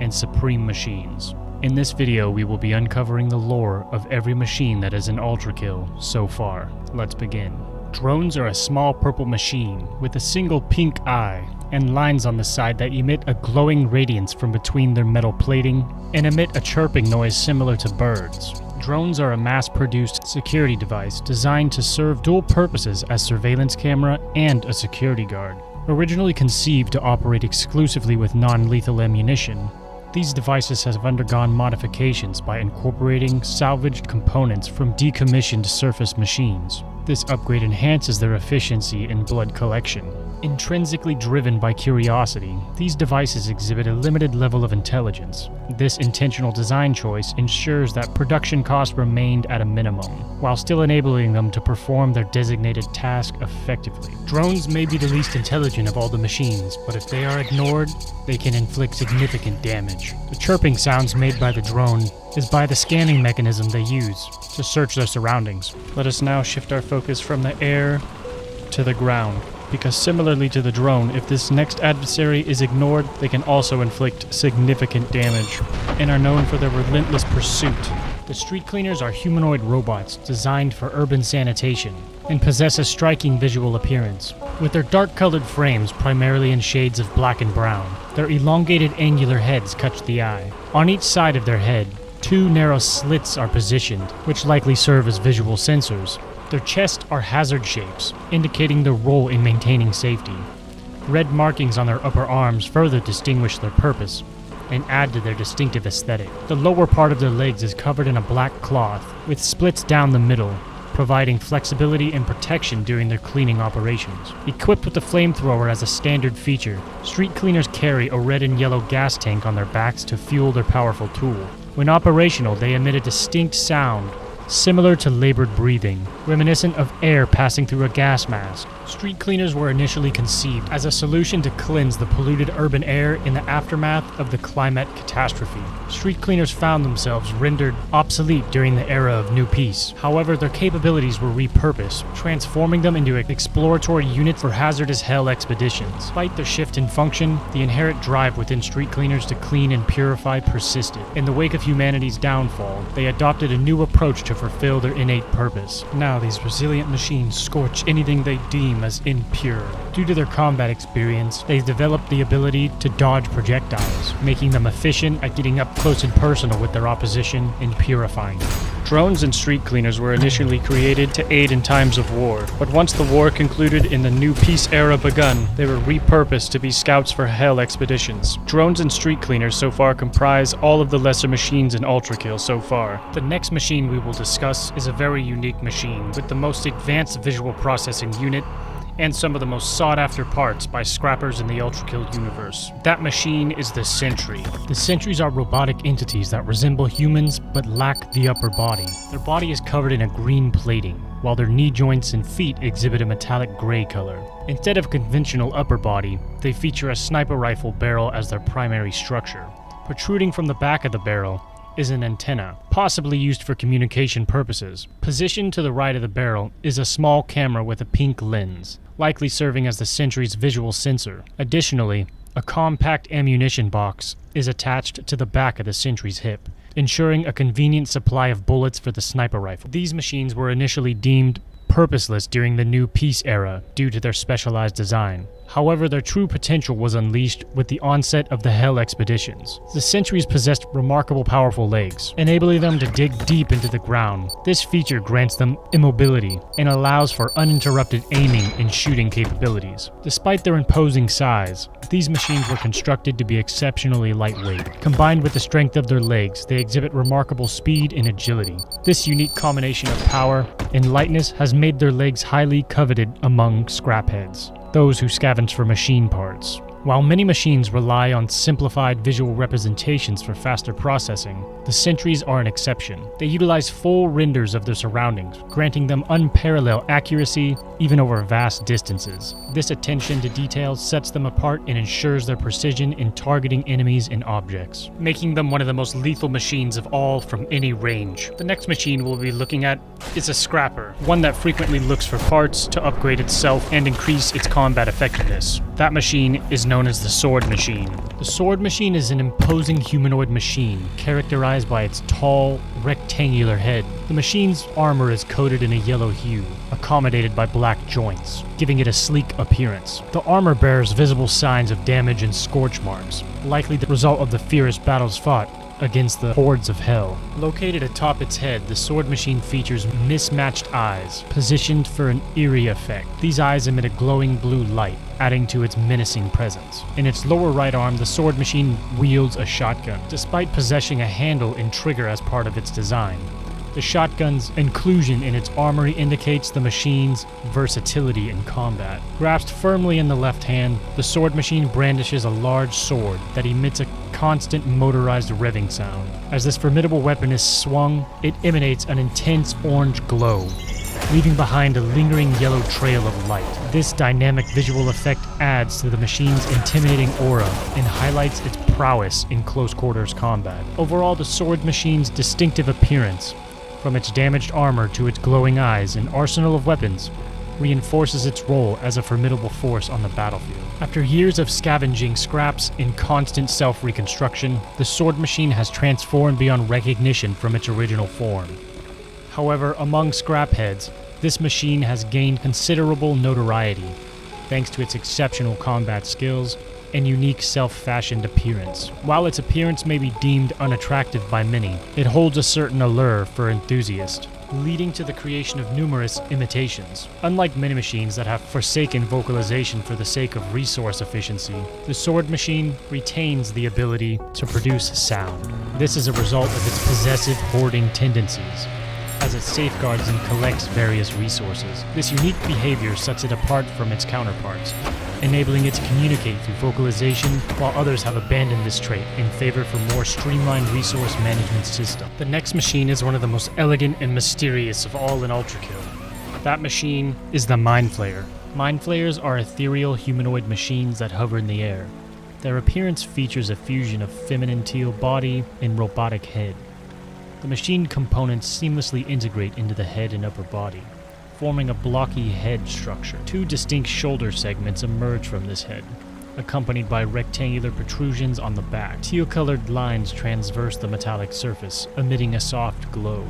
and supreme machines. In this video, we will be uncovering the lore of every machine that is in ULTRAKILL so far. Let's begin. Drones are a small purple machine with a single pink eye and lines on the side that emit a glowing radiance from between their metal plating and emit a chirping noise similar to birds. Drones are a mass-produced security device designed to serve dual purposes as surveillance camera and a security guard. Originally conceived to operate exclusively with non-lethal ammunition, these devices have undergone modifications by incorporating salvaged components from decommissioned surface machines. This upgrade enhances their efficiency in blood collection. Intrinsically driven by curiosity, these devices exhibit a limited level of intelligence. This intentional design choice ensures that production costs remained at a minimum, while still enabling them to perform their designated task effectively. Drones may be the least intelligent of all the machines, but if they are ignored, they can inflict significant damage. The chirping sounds made by the drone is by the scanning mechanism they use to search their surroundings. Let us now shift our focus from the air to the ground, because similarly to the drone, if this next adversary is ignored, they can also inflict significant damage, and are known for their relentless pursuit. The street cleaners are humanoid robots designed for urban sanitation, and possess a striking visual appearance. With their dark-colored frames primarily in shades of black and brown, their elongated angular heads catch the eye. On each side of their head, 2 narrow slits are positioned, which likely serve as visual sensors. Their chests are hazard shapes, indicating their role in maintaining safety. Red markings on their upper arms further distinguish their purpose and add to their distinctive aesthetic. The lower part of their legs is covered in a black cloth, with splits down the middle, providing flexibility and protection during their cleaning operations. Equipped with a flamethrower as a standard feature, street cleaners carry a red and yellow gas tank on their backs to fuel their powerful tool. When operational, they emit a distinct sound similar to labored breathing, reminiscent of air passing through a gas mask. Street cleaners were initially conceived as a solution to cleanse the polluted urban air in the aftermath of the climate catastrophe. Street cleaners found themselves rendered obsolete during the era of New Peace. However, their capabilities were repurposed, transforming them into an exploratory unit for hazardous hell expeditions. Despite their shift in function, the inherent drive within street cleaners to clean and purify persisted. In the wake of humanity's downfall, they adopted a new approach to fulfill their innate purpose. Now these resilient machines scorch anything they deem as impure. Due to their combat experience, they've developed the ability to dodge projectiles, making them efficient at getting up close and personal with their opposition and purifying them. Drones and street cleaners were initially created to aid in times of war, but once the war concluded and the new peace era begun, they were repurposed to be scouts for Hell expeditions. Drones and street cleaners so far comprise all of the lesser machines in ULTRAKILL so far. The next machine we will discuss is a very unique machine with the most advanced visual processing unit and some of the most sought-after parts by scrappers in the ULTRAKILL universe. That machine is the Sentry. The Sentries are robotic entities that resemble humans but lack the upper body. Their body is covered in a green plating, while their knee joints and feet exhibit a metallic gray color. Instead of conventional upper body, they feature a sniper rifle barrel as their primary structure. Protruding from the back of the barrel is an antenna, possibly used for communication purposes. Positioned to the right of the barrel is a small camera with a pink lens, likely serving as the Sentry's visual sensor. Additionally, a compact ammunition box is attached to the back of the Sentry's hip, ensuring a convenient supply of bullets for the sniper rifle. These machines were initially deemed purposeless during the new peace era due to their specialized design. However, their true potential was unleashed with the onset of the Hell expeditions. The Sentries possessed remarkable powerful legs, enabling them to dig deep into the ground. This feature grants them immobility and allows for uninterrupted aiming and shooting capabilities. Despite their imposing size, these machines were constructed to be exceptionally lightweight. Combined with the strength of their legs, they exhibit remarkable speed and agility. This unique combination of power and lightness has made their legs highly coveted among scrapheads, those who scavenge for machine parts. While many machines rely on simplified visual representations for faster processing, the Sentries are an exception. They utilize full renders of their surroundings, granting them unparalleled accuracy even over vast distances. This attention to detail sets them apart and ensures their precision in targeting enemies and objects, making them one of the most lethal machines of all from any range. The next machine we'll be looking at is a scrapper, one that frequently looks for parts to upgrade itself and increase its combat effectiveness. That machine is known as the Sword Machine. The Sword Machine is an imposing humanoid machine characterized by its tall, rectangular head. The machine's armor is coated in a yellow hue, accommodated by black joints, giving it a sleek appearance. The armor bears visible signs of damage and scorch marks, likely the result of the fierce battles fought against the hordes of Hell. Located atop its head, the Sword Machine features mismatched eyes, positioned for an eerie effect. These eyes emit a glowing blue light, adding to its menacing presence. In its lower right arm, the Sword Machine wields a shotgun, despite possessing a handle and trigger as part of its design. The shotgun's inclusion in its armory indicates the machine's versatility in combat. Grasped firmly in the left hand, the Sword Machine brandishes a large sword that emits a constant motorized revving sound. As this formidable weapon is swung, it emanates an intense orange glow, leaving behind a lingering yellow trail of light. This dynamic visual effect adds to the machine's intimidating aura and highlights its prowess in close quarters combat. Overall, the Sword Machine's distinctive appearance, from its damaged armor to its glowing eyes and arsenal of weapons, reinforces its role as a formidable force on the battlefield. After years of scavenging scraps and constant self-reconstruction, the Sword Machine has transformed beyond recognition from its original form. However, among scrapheads, this machine has gained considerable notoriety, thanks to its exceptional combat skills and unique self-fashioned appearance. While its appearance may be deemed unattractive by many, it holds a certain allure for enthusiasts, leading to the creation of numerous imitations. Unlike many machines that have forsaken vocalization for the sake of resource efficiency, the Sword Machine retains the ability to produce sound. This is a result of its possessive hoarding tendencies, as it safeguards and collects various resources. This unique behavior sets it apart from its counterparts, enabling it to communicate through vocalization, while others have abandoned this trait in favor for more streamlined resource management system. The next machine is one of the most elegant and mysterious of all in ULTRAKILL. That machine is the Mindflare. Mindflares are ethereal humanoid machines that hover in the air. Their appearance features a fusion of feminine teal body and robotic head. The machine components seamlessly integrate into the head and upper body, forming a blocky head structure. Two distinct shoulder segments emerge from this head, accompanied by rectangular protrusions on the back. Teal-colored lines transverse the metallic surface, emitting a soft glow.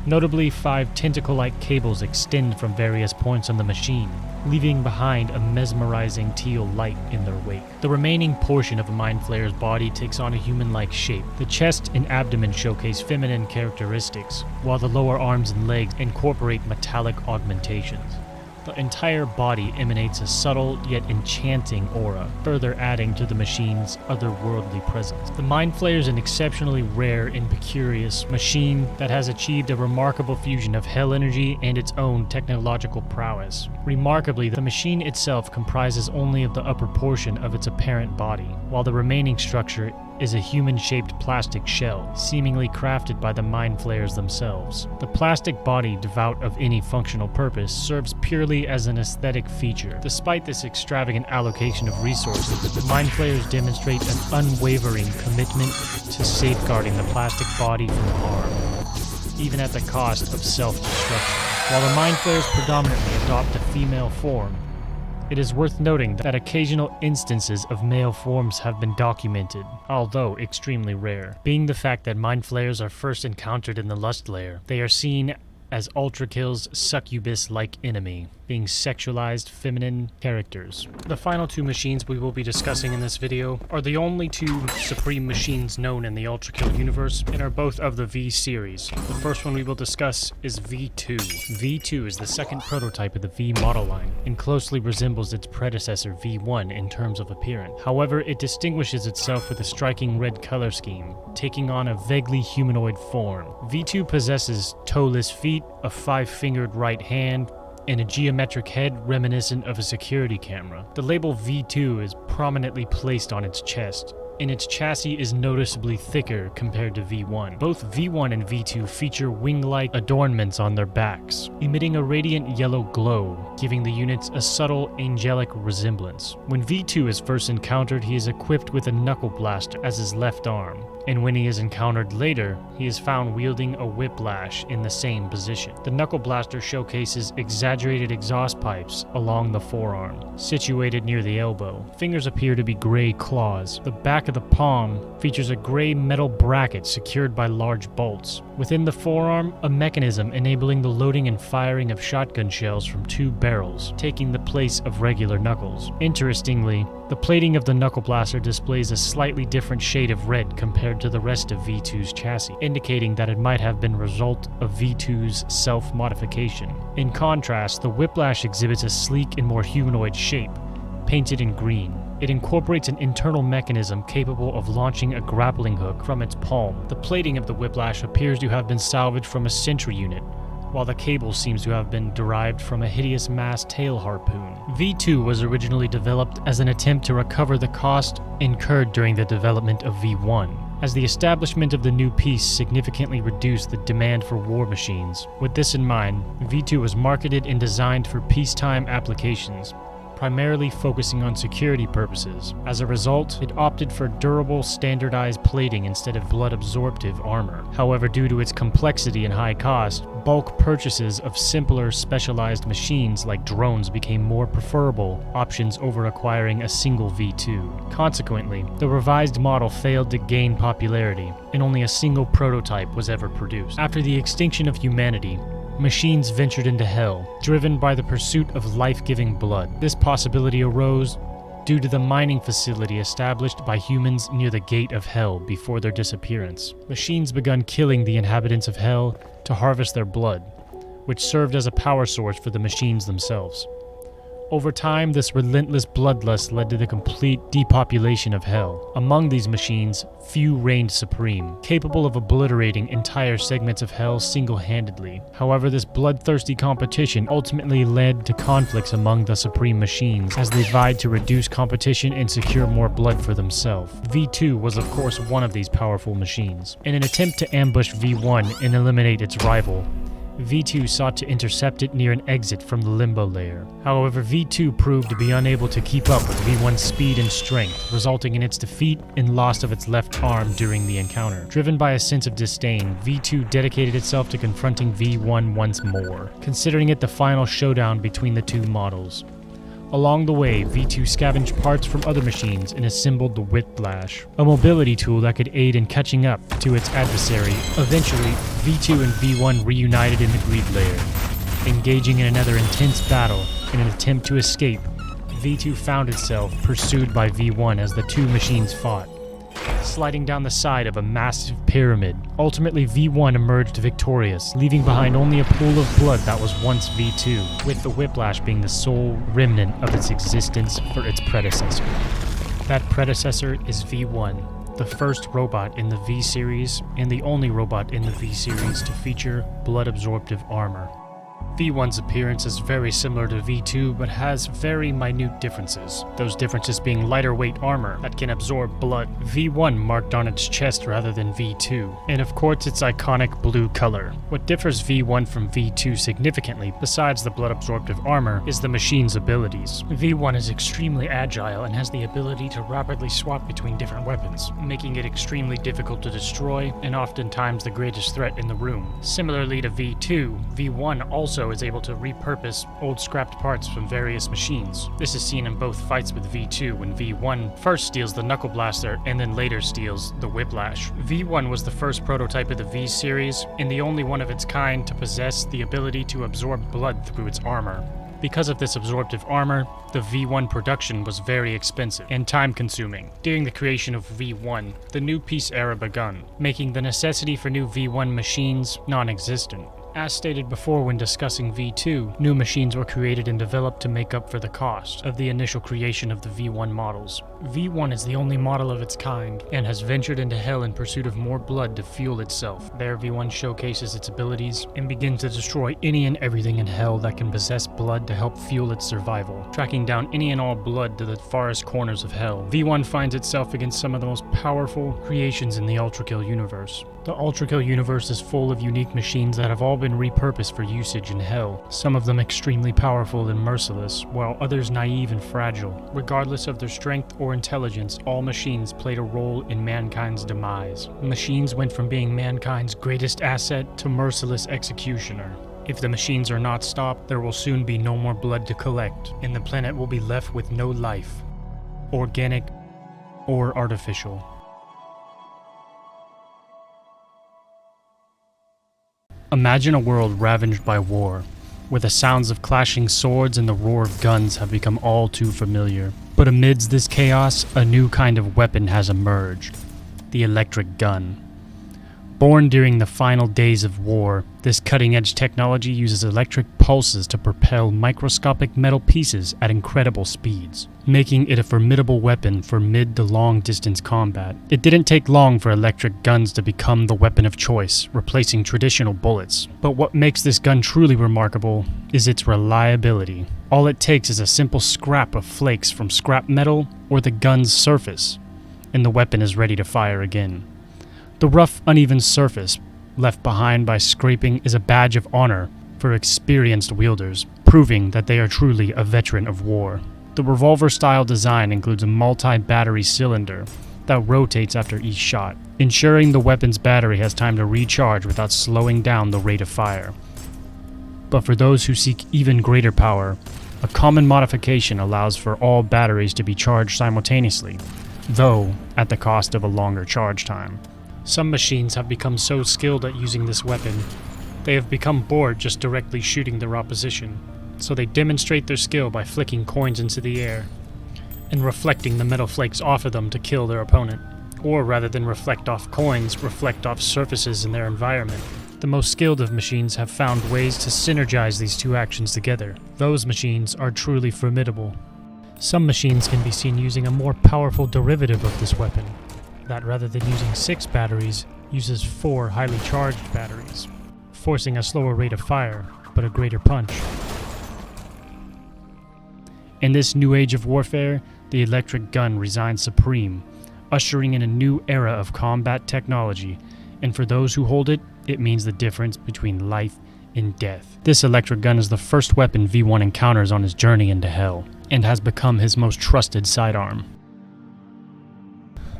Notably, 5 tentacle-like cables extend from various points on the machine, leaving behind a mesmerizing teal light in their wake. The remaining portion of a Mindflare's body takes on a human-like shape. The chest and abdomen showcase feminine characteristics, while the lower arms and legs incorporate metallic augmentations. The entire body emanates a subtle yet enchanting aura, further adding to the machine's otherworldly presence. The Mindflare is an exceptionally rare and precarious machine that has achieved a remarkable fusion of hell energy and its own technological prowess. Remarkably, the machine itself comprises only of the upper portion of its apparent body, while the remaining structure is a human-shaped plastic shell, seemingly crafted by the Mindflares themselves. The plastic body, devoid of any functional purpose, serves purely as an aesthetic feature. Despite this extravagant allocation of resources, the Mindflares demonstrate an unwavering commitment to safeguarding the plastic body from harm, even at the cost of self-destruction. While the Mindflares predominantly adopt a female form, it is worth noting that occasional instances of male forms have been documented, although extremely rare. Being the fact that Mindflares are first encountered in the Lust Layer, they are seen as ULTRAKILL's succubus-like enemy, being sexualized feminine characters. The final 2 machines we will be discussing in this video are the only 2 supreme machines known in the ULTRAKILL universe and are both of the V series. The first one we will discuss is V2. V2 is the second prototype of the V model line and closely resembles its predecessor V1 in terms of appearance. However, it distinguishes itself with a striking red color scheme, taking on a vaguely humanoid form. V2 possesses toeless feet, a 5-fingered right hand, and a geometric head reminiscent of a security camera. The label V2 is prominently placed on its chest, and its chassis is noticeably thicker compared to V1. Both V1 and V2 feature wing-like adornments on their backs, emitting a radiant yellow glow, giving the units a subtle angelic resemblance. When V2 is first encountered, he is equipped with a knuckle blaster as his left arm, and when he is encountered later, he is found wielding a whiplash in the same position. The knuckle blaster showcases exaggerated exhaust pipes along the forearm, situated near the elbow. Fingers appear to be gray claws. The back of the palm features a gray metal bracket secured by large bolts. Within the forearm, a mechanism enabling the loading and firing of shotgun shells from 2 barrels, taking the place of regular knuckles. Interestingly, the plating of the knuckle blaster displays a slightly different shade of red compared to the rest of V2's chassis, indicating that it might have been a result of V2's self-modification. In contrast, the whiplash exhibits a sleek and more humanoid shape, painted in green. It incorporates an internal mechanism capable of launching a grappling hook from its palm. The plating of the whiplash appears to have been salvaged from a Sentry unit, while the cable seems to have been derived from a Hideous Mass tail harpoon. V2 was originally developed as an attempt to recover the cost incurred during the development of V1, as the establishment of the new piece significantly reduced the demand for war machines. With this in mind, V2 was marketed and designed for peacetime applications, primarily focusing on security purposes. As a result, it opted for durable, standardized plating instead of blood-absorptive armor. However, due to its complexity and high cost, bulk purchases of simpler, specialized machines like drones became more preferable options over acquiring a single V2. Consequently, the revised model failed to gain popularity, and only a single prototype was ever produced. After the extinction of humanity, machines ventured into hell, driven by the pursuit of life-giving blood. This possibility arose due to the mining facility established by humans near the gate of hell before their disappearance. Machines began killing the inhabitants of hell to harvest their blood, which served as a power source for the machines themselves. Over time, this relentless bloodlust led to the complete depopulation of hell. Among these machines, few reigned supreme, capable of obliterating entire segments of hell single-handedly. However, this bloodthirsty competition ultimately led to conflicts among the supreme machines as they vied to reduce competition and secure more blood for themselves. V2 was of course one of these powerful machines. In an attempt to ambush V1 and eliminate its rival, V2 sought to intercept it near an exit from the Limbo Layer. However, V2 proved to be unable to keep up with V1's speed and strength, resulting in its defeat and loss of its left arm during the encounter. Driven by a sense of disdain, V2 dedicated itself to confronting V1 once more, considering it the final showdown between the two models. Along the way, V2 scavenged parts from other machines and assembled the Whiplash, a mobility tool that could aid in catching up to its adversary. Eventually, V2 and V1 reunited in the Greed Lair, engaging in another intense battle in an attempt to escape. V2 found itself pursued by V1 as the two machines fought, sliding down the side of a massive pyramid. Ultimately, V1 emerged victorious, leaving behind only a pool of blood that was once V2, with the Whiplash being the sole remnant of its existence for its predecessor. That predecessor is V1, the first robot in the V-Series and the only robot in the V-Series to feature blood-absorptive armor. V1's appearance is very similar to V2, but has very minute differences, those differences being lighter weight armor that can absorb blood, V1 marked on its chest rather than V2, and of course its iconic blue color. What differs V1 from V2 significantly, besides the blood-absorptive armor, is the machine's abilities. V1 is extremely agile and has the ability to rapidly swap between different weapons, making it extremely difficult to destroy and oftentimes the greatest threat in the room. Similarly to V2, V1 also is able to repurpose old scrapped parts from various machines. This is seen in both fights with V2 when V1 first steals the Knuckle Blaster and then later steals the Whiplash. V1 was the first prototype of the V-Series and the only one of its kind to possess the ability to absorb blood through its armor. Because of this absorptive armor, the V1 production was very expensive and time-consuming. During the creation of V1, the new peace era begun, making the necessity for new V1 machines non-existent. As stated before when discussing V2, new machines were created and developed to make up for the cost of the initial creation of the V1 models. V1 is the only model of its kind, and has ventured into hell in pursuit of more blood to fuel itself. There, V1 showcases its abilities and begins to destroy any and everything in hell that can possess blood to help fuel its survival, tracking down any and all blood to the farthest corners of hell. V1 finds itself against some of the most powerful creations in the ULTRAKILL universe. The ULTRAKILL universe is full of unique machines that have all been repurposed for usage in hell, some of them extremely powerful and merciless, while others naive and fragile. Regardless of their strength or intelligence, all machines played a role in mankind's demise. Machines went from being mankind's greatest asset to merciless executioner. If the machines are not stopped, there will soon be no more blood to collect, and the planet will be left with no life, organic or artificial. Imagine a world ravaged by war, where the sounds of clashing swords and the roar of guns have become all too familiar. But amidst this chaos, a new kind of weapon has emerged: the electric gun. Born during the final days of war, this cutting-edge technology uses electric pulses to propel microscopic metal pieces at incredible speeds, making it a formidable weapon for mid to long-distance combat. It didn't take long for electric guns to become the weapon of choice, replacing traditional bullets. But what makes this gun truly remarkable is its reliability. All it takes is a simple scrap of flakes from scrap metal or the gun's surface, and the weapon is ready to fire again. The rough, uneven surface left behind by scraping is a badge of honor for experienced wielders, proving that they are truly a veteran of war. The revolver-style design includes a multi-battery cylinder that rotates after each shot, ensuring the weapon's battery has time to recharge without slowing down the rate of fire. But for those who seek even greater power, a common modification allows for all batteries to be charged simultaneously, though at the cost of a longer charge time. Some machines have become so skilled at using this weapon, they have become bored just directly shooting their opposition, so they demonstrate their skill by flicking coins into the air and reflecting the metal flakes off of them to kill their opponent. Or rather than reflect off coins, reflect off surfaces in their environment. The most skilled of machines have found ways to synergize these two actions together. Those machines are truly formidable. Some machines can be seen using a more powerful derivative of this weapon, that rather than using 6 batteries, uses 4 highly charged batteries, forcing a slower rate of fire, but a greater punch. In this new age of warfare, the electric gun reigns supreme, ushering in a new era of combat technology, and for those who hold it, it means the difference between life and death. This electric gun is the first weapon V1 encounters on his journey into hell, and has become his most trusted sidearm.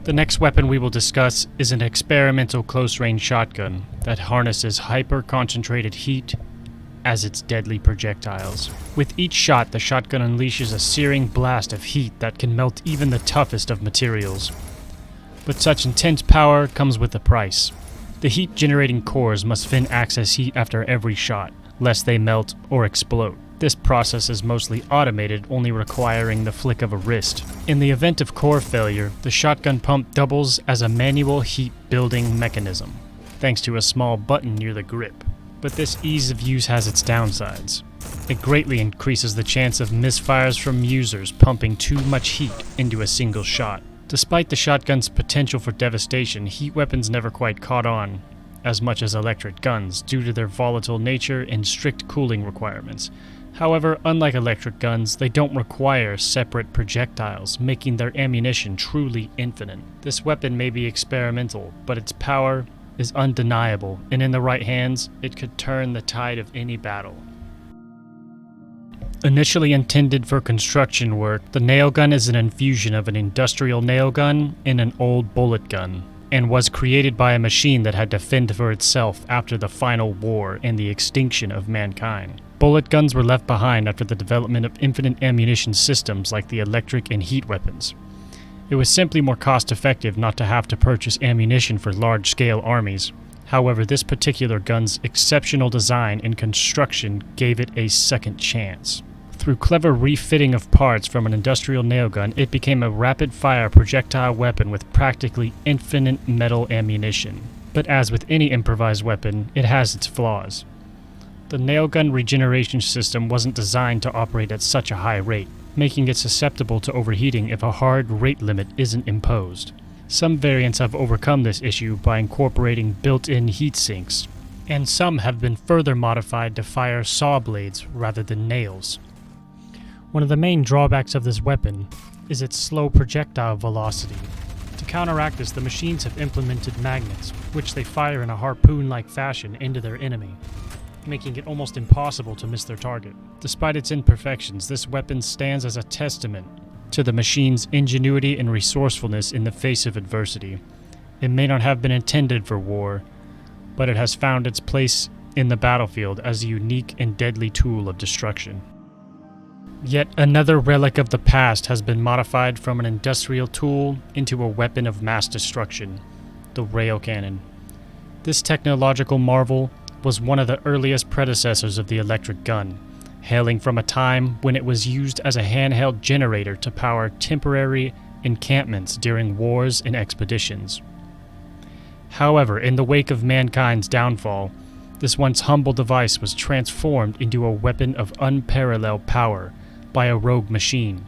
The next weapon we will discuss is an experimental close-range shotgun that harnesses hyper-concentrated heat as its deadly projectiles. With each shot, the shotgun unleashes a searing blast of heat that can melt even the toughest of materials. But such intense power comes with a price. The heat-generating cores must fin access heat after every shot, lest they melt or explode. This process is mostly automated, only requiring the flick of a wrist. In the event of core failure, the shotgun pump doubles as a manual heat-building mechanism, thanks to a small button near the grip. But this ease of use has its downsides. It greatly increases the chance of misfires from users pumping too much heat into a single shot. Despite the shotgun's potential for devastation, heat weapons never quite caught on as much as electric guns due to their volatile nature and strict cooling requirements. However, unlike electric guns, they don't require separate projectiles, making their ammunition truly infinite. This weapon may be experimental, but its power is undeniable, and in the right hands, it could turn the tide of any battle. Initially intended for construction work, the nail gun is an infusion of an industrial nail gun and an old bullet gun, and was created by a machine that had to fend for itself after the final war and the extinction of mankind. Bullet guns were left behind after the development of infinite ammunition systems like the electric and heat weapons. It was simply more cost-effective not to have to purchase ammunition for large-scale armies. However, this particular gun's exceptional design and construction gave it a second chance. Through clever refitting of parts from an industrial nail gun, it became a rapid-fire projectile weapon with practically infinite metal ammunition. But as with any improvised weapon, it has its flaws. The nail gun regeneration system wasn't designed to operate at such a high rate, making it susceptible to overheating if a hard rate limit isn't imposed. Some variants have overcome this issue by incorporating built-in heat sinks, and some have been further modified to fire saw blades rather than nails. One of the main drawbacks of this weapon is its slow projectile velocity. To counteract this, the machines have implemented magnets, which they fire in a harpoon-like fashion into their enemy, making it almost impossible to miss their target. Despite its imperfections, this weapon stands as a testament to the machine's ingenuity and resourcefulness in the face of adversity. It may not have been intended for war, but it has found its place in the battlefield as a unique and deadly tool of destruction. Yet another relic of the past has been modified from an industrial tool into a weapon of mass destruction, the rail cannon. This technological marvel was one of the earliest predecessors of the electric gun, hailing from a time when it was used as a handheld generator to power temporary encampments during wars and expeditions. However, in the wake of mankind's downfall, this once humble device was transformed into a weapon of unparalleled power by a rogue machine.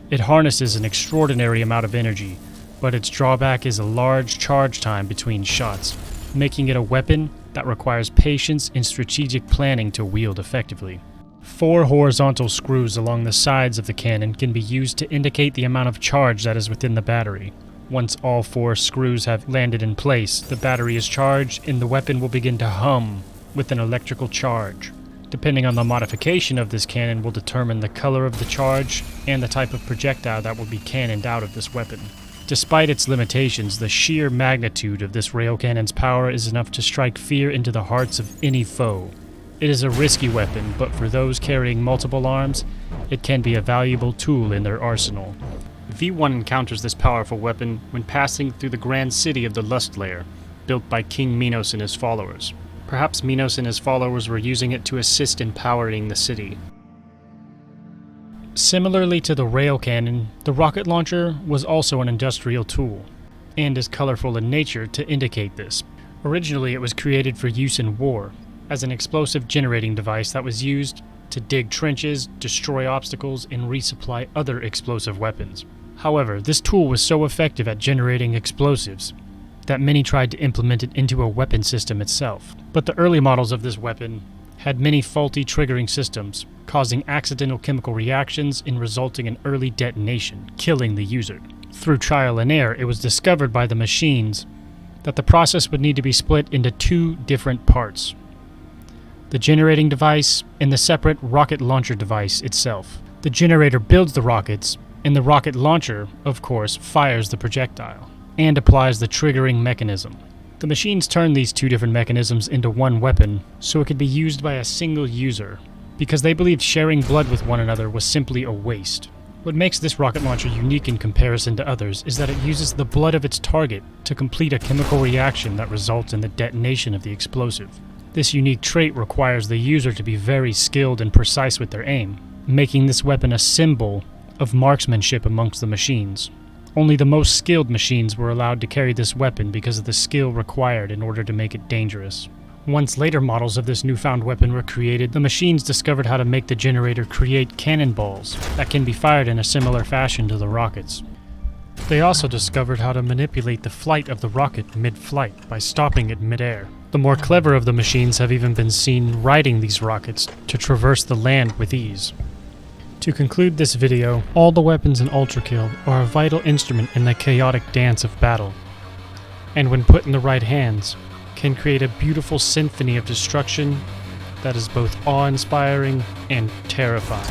It harnesses an extraordinary amount of energy, but its drawback is a large charge time between shots, making it a weapon that requires patience and strategic planning to wield effectively. 4 horizontal screws along the sides of the cannon can be used to indicate the amount of charge that is within the battery. Once all 4 screws have landed in place, the battery is charged and the weapon will begin to hum with an electrical charge. Depending on the modification of this cannon will determine the color of the charge and the type of projectile that will be cannoned out of this weapon. Despite its limitations, the sheer magnitude of this rail cannon's power is enough to strike fear into the hearts of any foe. It is a risky weapon, but for those carrying multiple arms, it can be a valuable tool in their arsenal. V1 encounters this powerful weapon when passing through the grand city of the Lust Lair, built by King Minos and his followers. Perhaps Minos and his followers were using it to assist in powering the city. Similarly to the rail cannon, the rocket launcher was also an industrial tool, and is colorful in nature to indicate this. Originally, it was created for use in war, as an explosive generating device that was used to dig trenches, destroy obstacles, and resupply other explosive weapons. However, this tool was so effective at generating explosives that many tried to implement it into a weapon system itself. But the early models of this weapon had many faulty triggering systems, causing accidental chemical reactions and resulting in early detonation, killing the user. Through trial and error, it was discovered by the machines that the process would need to be split into 2 different parts: the generating device and the separate rocket launcher device itself. The generator builds the rockets, and the rocket launcher, of course, fires the projectile and applies the triggering mechanism. The machines turned these two different mechanisms into one weapon, so it could be used by a single user, because they believed sharing blood with one another was simply a waste. What makes this rocket launcher unique in comparison to others is that it uses the blood of its target to complete a chemical reaction that results in the detonation of the explosive. This unique trait requires the user to be very skilled and precise with their aim, making this weapon a symbol of marksmanship amongst the machines. Only the most skilled machines were allowed to carry this weapon because of the skill required in order to make it dangerous. Once later models of this newfound weapon were created, the machines discovered how to make the generator create cannonballs that can be fired in a similar fashion to the rockets. They also discovered how to manipulate the flight of the rocket mid-flight by stopping it mid-air. The more clever of the machines have even been seen riding these rockets to traverse the land with ease. To conclude this video, all the weapons in ULTRAKILL are a vital instrument in the chaotic dance of battle, and when put in the right hands, can create a beautiful symphony of destruction that is both awe-inspiring and terrifying.